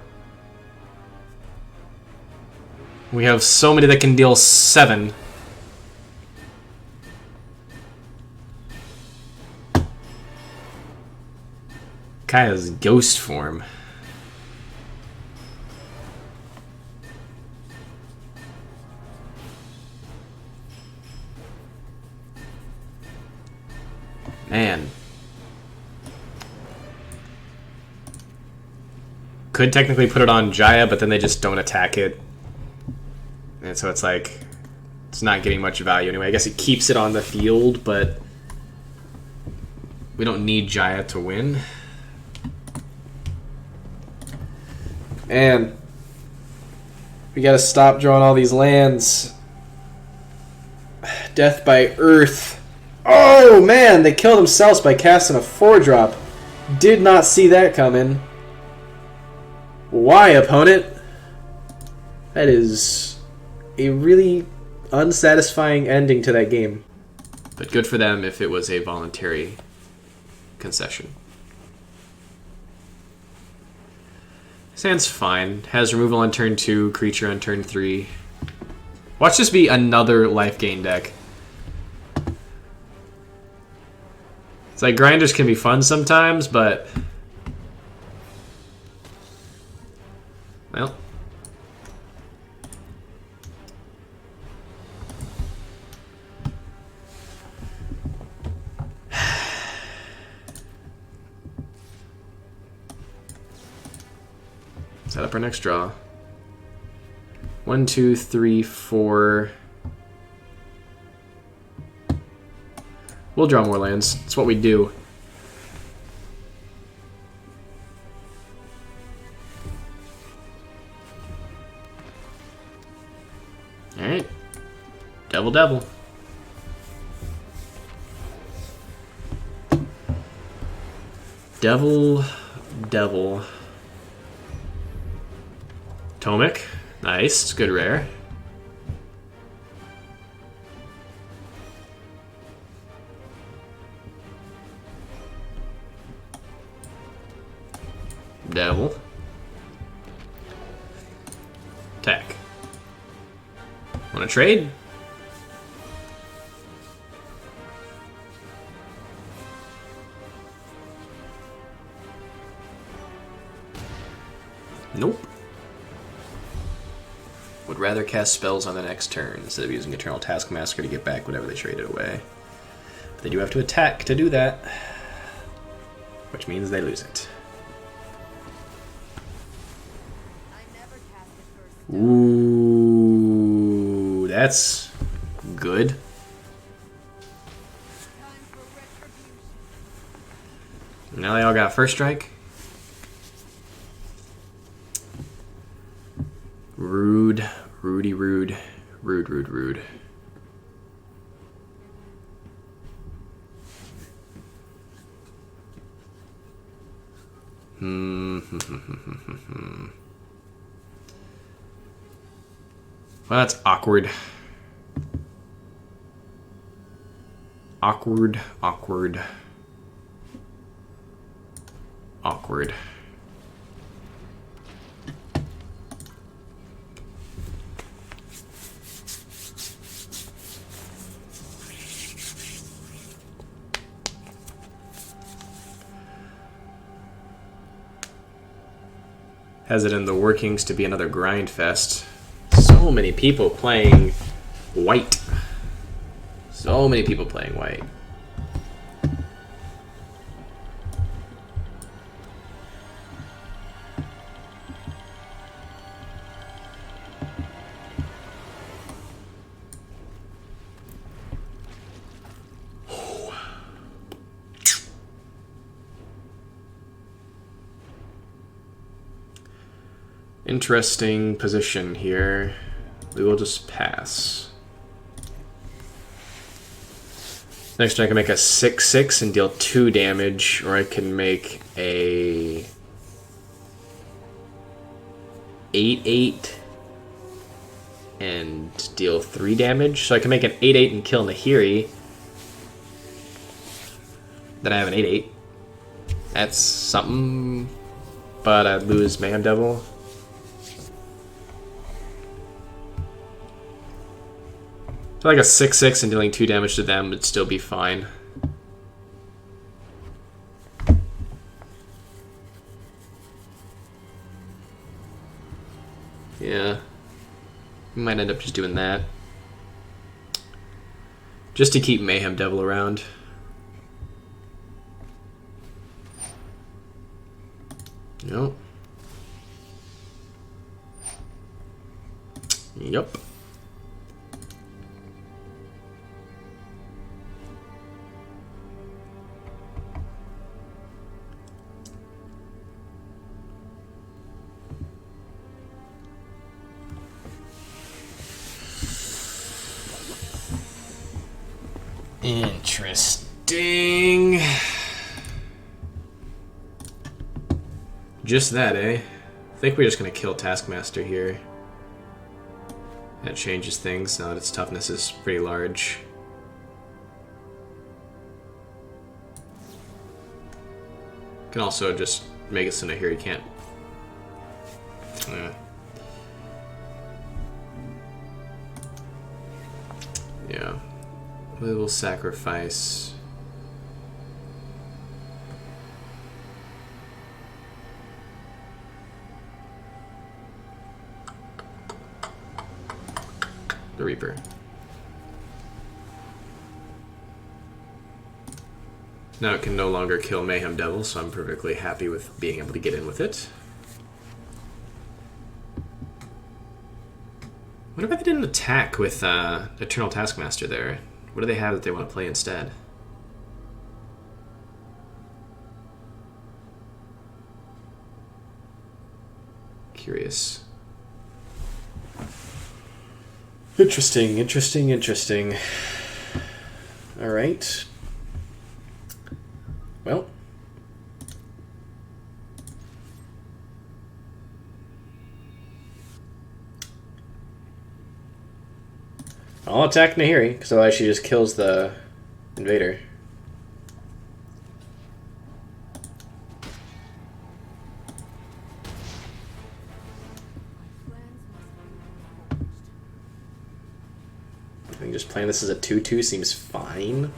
A: We have so many that can deal 7. Kaya's ghost form. Man. Could technically put it on Jaya, but then they just don't attack it. And so it's like, it's not getting much value anyway. I guess it keeps it on the field, but We don't need Jaya to win. And we gotta stop drawing all these lands. Death by Earth. Oh man, they killed themselves by casting a 4-drop. Did not see that coming. Why, opponent? That is a really unsatisfying ending to that game. But good for them if it was a voluntary concession. This hand's fine. Has removal on turn 2, creature on turn 3. Watch this be another life gain deck. It's like grinders can be fun sometimes, but... well... set up our next draw. 1, 2, 3, 4. We'll draw more lands. It's what we do. Alright. Devil, devil. Devil, devil. Tomic. Nice. It's good rare. Devil. Attack. Wanna trade? Nope. Would rather cast spells on the next turn instead of using Eternal Taskmaster to get back whatever they traded away. But they do have to attack to do that, which means they lose it. Ooh, that's good. Now they all got first strike. Rude, Rudy, rude, rude, rude, rude. Well, that's awkward. Awkward, awkward, awkward. Has it in the workings to be another grind fest. So many people playing white. So many people playing white. Interesting position here. We will just pass. Next turn I can make a 6/6 and deal 2 damage, or I can make a 8/8 and deal 3 damage. So I can make an 8/8 and kill Nahiri. Then I have an 8/8. That's something, but I'd lose Mayhem Devil. So like a 6/6 and dealing 2 damage to them would still be fine. Yeah. We might end up just doing that. Just to keep Mayhem Devil around. Nope. Yep. Interesting. Just that, eh? I think we're just gonna kill Taskmaster here. That changes things now that its toughness is pretty large. Can also just make it so that here he can't. Yeah. We will sacrifice. The Reaper. Now it can no longer kill Mayhem Devil, so I'm perfectly happy with being able to get in with it. What if I didn't attack with Eternal Taskmaster there? What do they have that they want to play instead? Curious. Interesting, interesting, interesting. Alright. Well. I'll attack Nahiri, because otherwise she just kills the invader. I think just playing this as a 2-2 seems fine.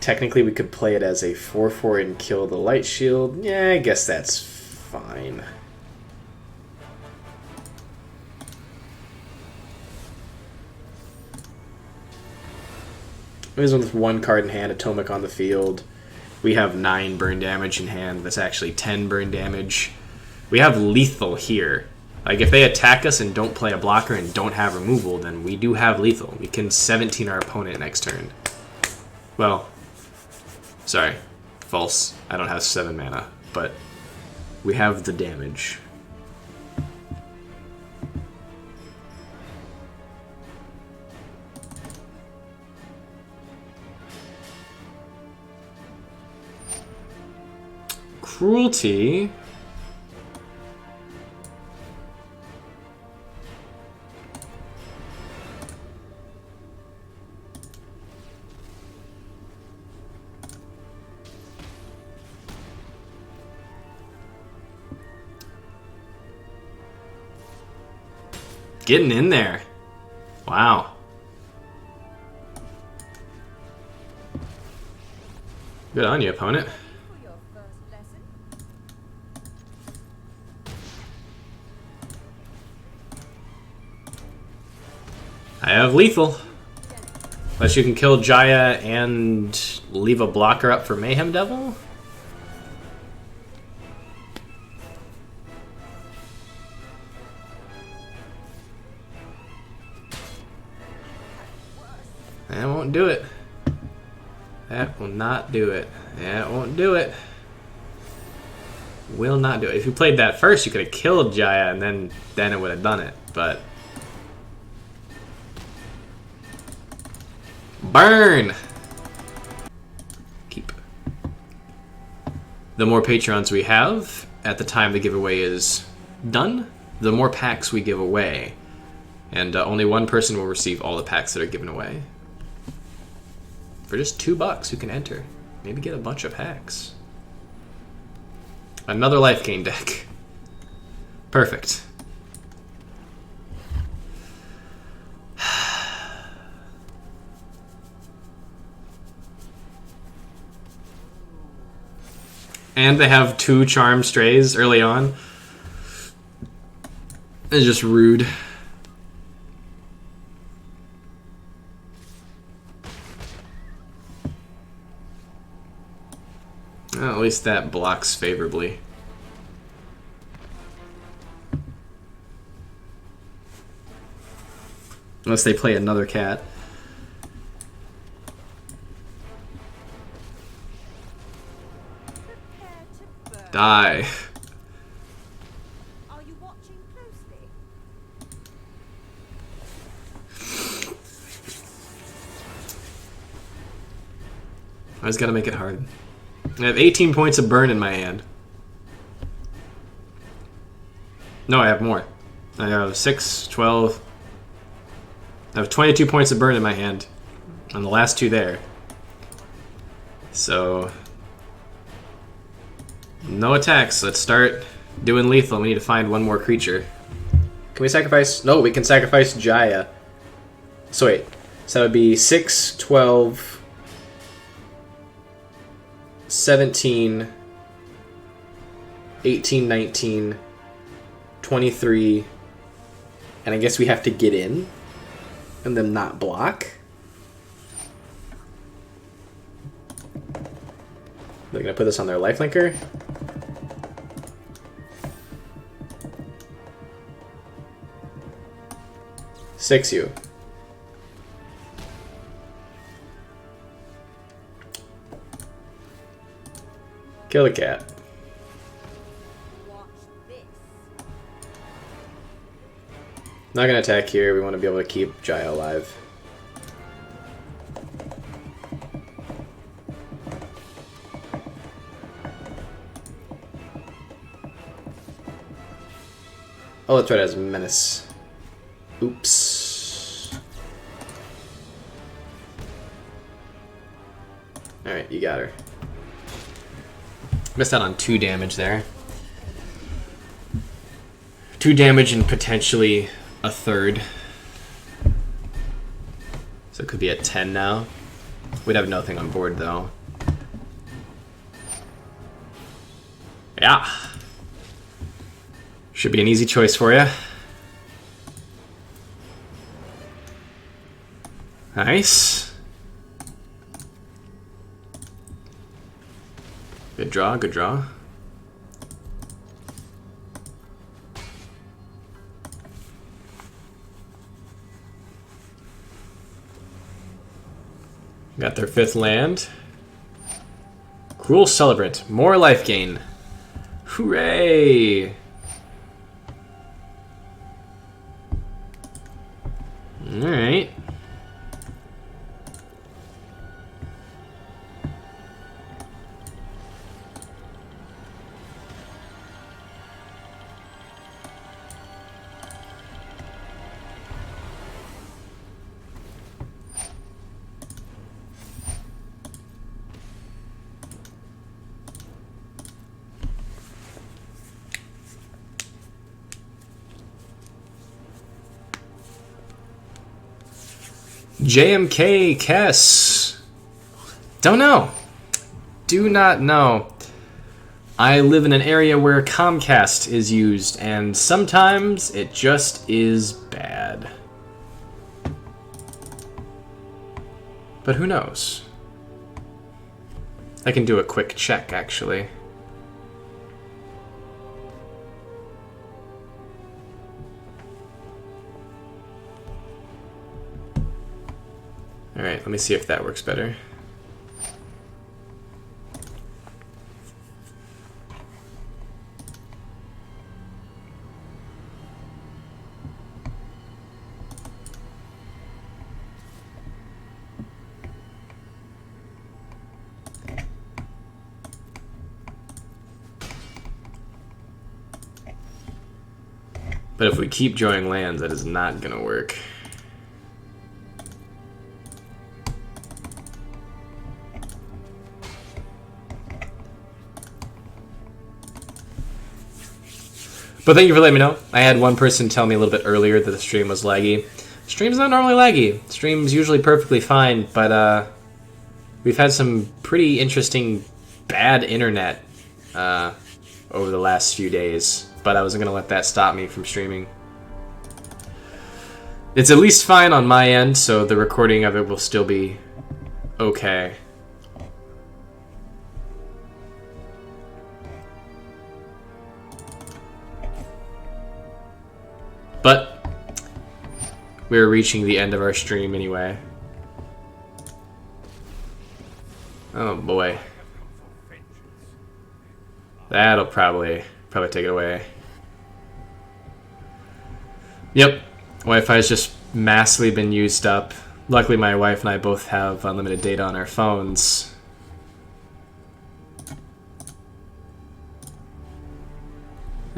A: Technically we could play it as a 4-4 and kill the light shield. Yeah, I guess that's fine. This one with one card in hand, Atomic on the field. We have 9 burn damage in hand. That's actually 10 burn damage. We have lethal here. Like, if they attack us and don't play a blocker and don't have removal, then we do have lethal. We can 17 our opponent next turn. Well, sorry. False. I don't have 7 mana, but we have the damage. Cruelty. Getting in there. Wow. Good on you, opponent. I have lethal. Unless you can kill Jaya and leave a blocker up for Mayhem Devil? That won't do it. That will not do it. That won't do it. Will not do it. If you played that first, you could have killed Jaya and then it would have done it, but... Burn! Keep. The more Patrons we have, at the time the giveaway is done, the more packs we give away. And only one person will receive all the packs that are given away. For just $2, you can enter. Maybe get a bunch of packs. Another life gain deck. Perfect. And they have 2 Charm Strays early on. It's just rude. Well, at least that blocks favorably. Unless they play another cat. Die.
C: Are you watching closely?
A: I just gotta make it hard. I have 18 points of burn in my hand. No, I have more. I have 6, 12. I have 22 points of burn in my hand. On the last two there. So... no attacks. Let's start doing lethal. We need to find one more creature. Can we sacrifice? No, we can sacrifice Jaya. So wait. So that would be 6, 12, 17, 18, 19, 23, and I guess we have to get in and then not block. They're gonna put this on their lifelinker. Six you. Kill the cat. Not gonna attack here. We want to be able to keep Jaya alive. Oh, that's right, it has Menace. Oops. Alright, you got her. Missed out on 2 damage there. 2 damage and potentially a third. So it could be at 10 now. We'd have nothing on board though. Yeah. Should be an easy choice for you. Nice. Good draw, good draw. Got their 5th land. Cruel Celebrant. More life gain. Hooray! Alright. JMK Kess. Don't know. Do not know. I live in an area where Comcast is used, and sometimes it just is bad. But who knows? I can do a quick check, actually. Alright, let me see if that works better. But if we keep drawing lands, that is not gonna work. But thank you for letting me know. I had one person tell me a little bit earlier that the stream was laggy. Stream's not normally laggy. Stream's usually perfectly fine, but we've had some pretty interesting bad internet over the last few days. But I wasn't going to let that stop me from streaming. It's at least fine on my end, so the recording of it will still be okay. But we're reaching the end of our stream anyway. Oh boy. That'll probably take it away. Yep. Wi-Fi's just massively been used up. Luckily my wife and I both have unlimited data on our phones.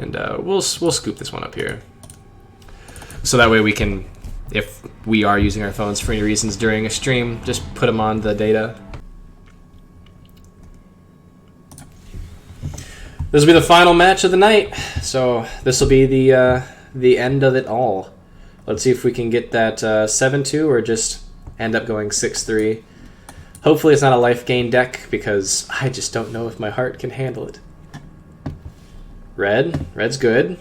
A: And we'll scoop this one up here. So that way we can, if we are using our phones for any reasons during a stream, just put them on the data. This will be the final match of the night, so this will be the end of it all. Let's see if we can get that 7-2 or just end up going 6-3. Hopefully it's not a life gain deck, because I just don't know if my heart can handle it. Red's good.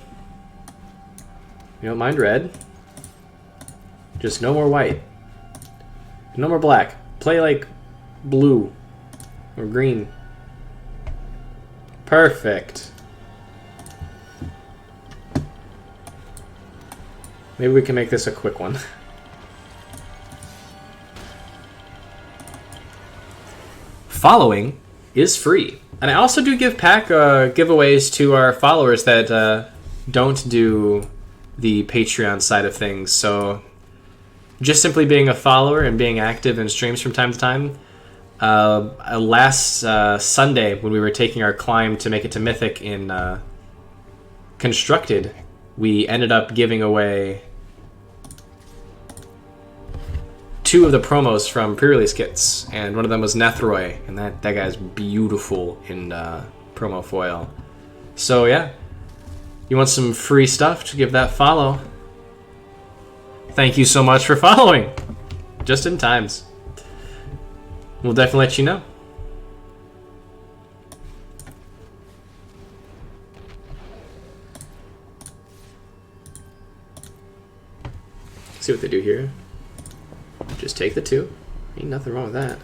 A: You don't mind red. Just no more white. No more black. Play like blue or green. Perfect. Maybe we can make this a quick one. Following is free. And I also do give pack giveaways to our followers that don't do the Patreon side of things. So just simply being a follower and being active in streams from time to time. Last Sunday, when we were taking our climb to make it to Mythic in Constructed, we ended up giving away 2 of the promos from pre-release kits, and one of them was Nethroy, and that guy's beautiful in promo foil. So yeah, you want some free stuff, to give that follow. Thank you so much for following. Just in times. We'll definitely let you know. See what they do here. Just take the 2. Ain't nothing wrong with that.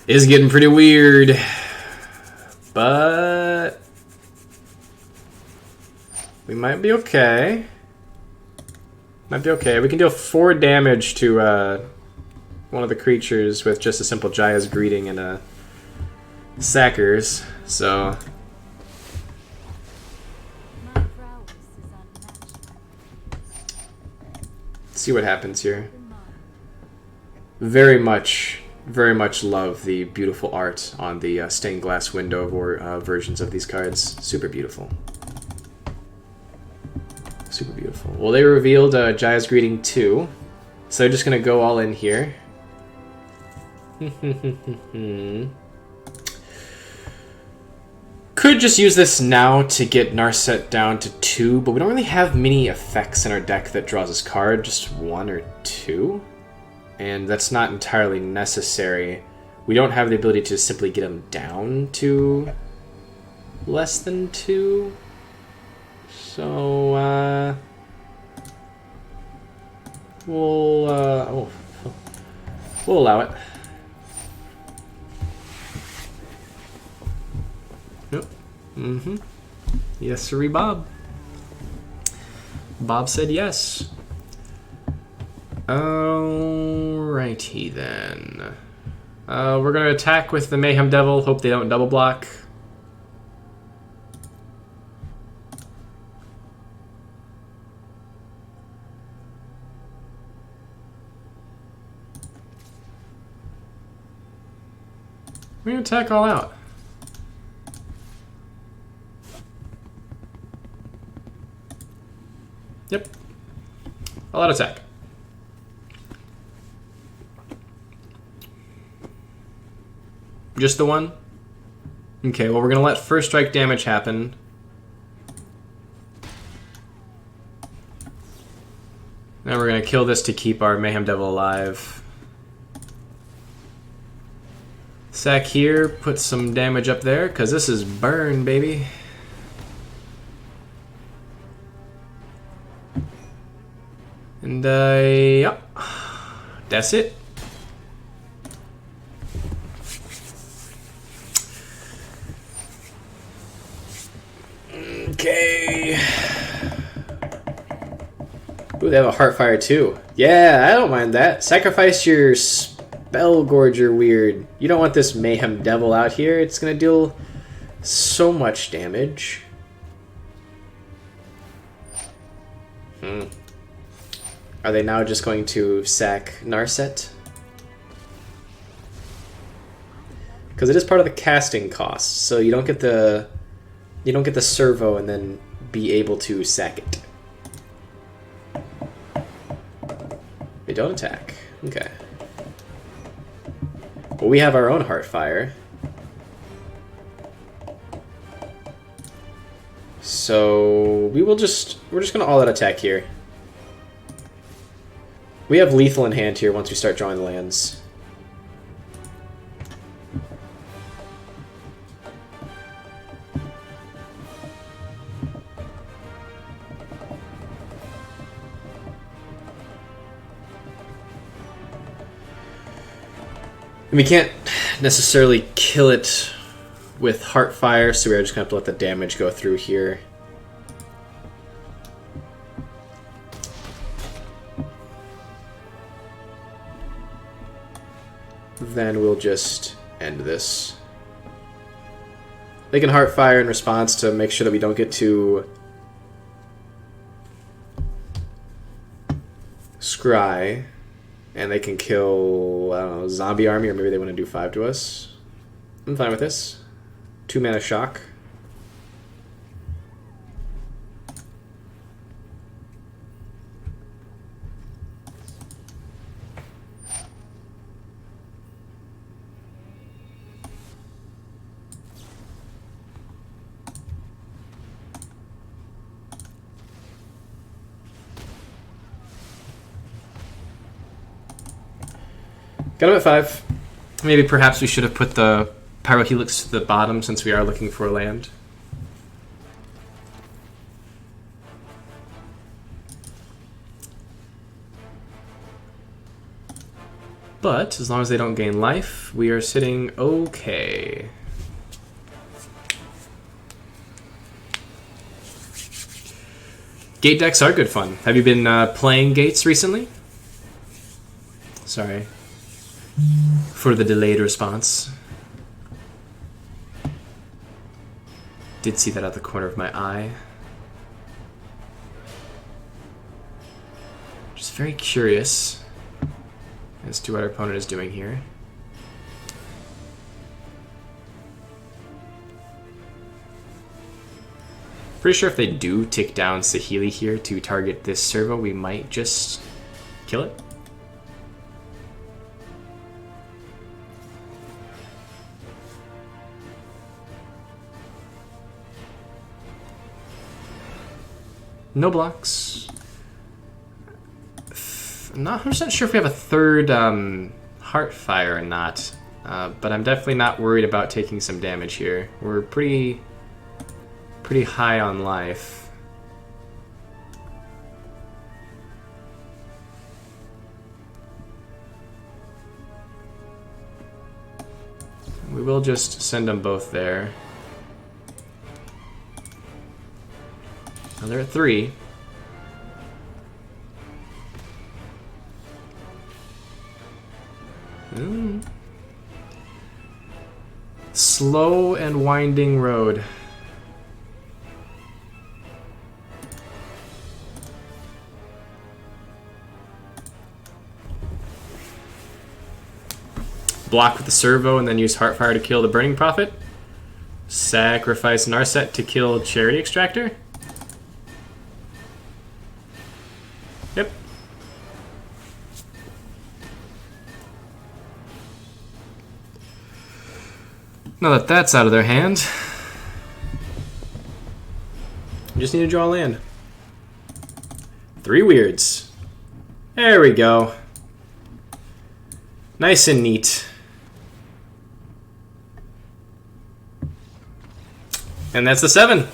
A: It's getting pretty weird. But we might be okay. Might be okay. We can deal 4 damage to one of the creatures with just a simple Jaya's Greeting and a Sackers. So see what happens here. Very much love the beautiful art on the stained glass window versions of these cards. Super beautiful. Super beautiful. Well, they revealed Jaya's Greeting 2, so they're just going to go all in here. Could just use this now to get Narset down to 2, but we don't really have many effects in our deck that draws this card, just 1 or 2. And that's not entirely necessary. We don't have the ability to simply get him down to less than 2. So, we'll allow it. Yep. Mm-hmm. Yes, sirree, Bob. Bob said yes. Alrighty then. We're gonna attack with the Mayhem Devil. Hope they don't double block. We're gonna attack all out. Yep. All out attack. Just the one? Okay, well, we're gonna let first strike damage happen. Now we're gonna kill this to keep our Mayhem Devil alive. Sack here, put some damage up there, because this is burn, baby. And, yeah. That's it. Okay. Ooh, they have a Heartfire too. Yeah, I don't mind that. Sacrifice your Spellgorger weird. You don't want this Mayhem Devil out here. It's gonna deal so much damage. Are they now just going to sack Narset? Because it is part of the casting cost, so you don't get the servo and then be able to sack it. They don't attack. Okay. Well, we have our own Heartfire. So we're just gonna all-out attack here. We have lethal in hand here once we start drawing the lands. We can't necessarily kill it with Heartfire, so we're just going to have to let the damage go through here. Then we'll just end this. They can Heartfire in response to make sure that we don't get too scry. And they can kill, I don't know, zombie army, or maybe they want to do 5 to us. I'm fine with this. 2 mana shock. Got him at 5. Maybe perhaps we should have put the Pyrohelix to the bottom since we are looking for a land. But as long as they don't gain life, we are sitting okay. Gate decks are good fun. Have you been playing gates recently? Sorry for the delayed response. Did see that out the corner of my eye. Just very curious as to what our opponent is doing here. Pretty sure if they do tick down Saheeli here to target this servo, we might just kill it. No blocks. I'm not 100% sure if we have a third Heartfire or not, but I'm definitely not worried about taking some damage here. We're pretty high on life. We will just send them both there. Now they're at 3. Slow and winding road. Block with the servo and then use Heartfire to kill the Burning Prophet. Sacrifice Narset to kill Charity Extractor. Yep. Now that that's out of their hand, you just need to draw a land. 3 weirds. There we go. Nice and neat. And that's the 7.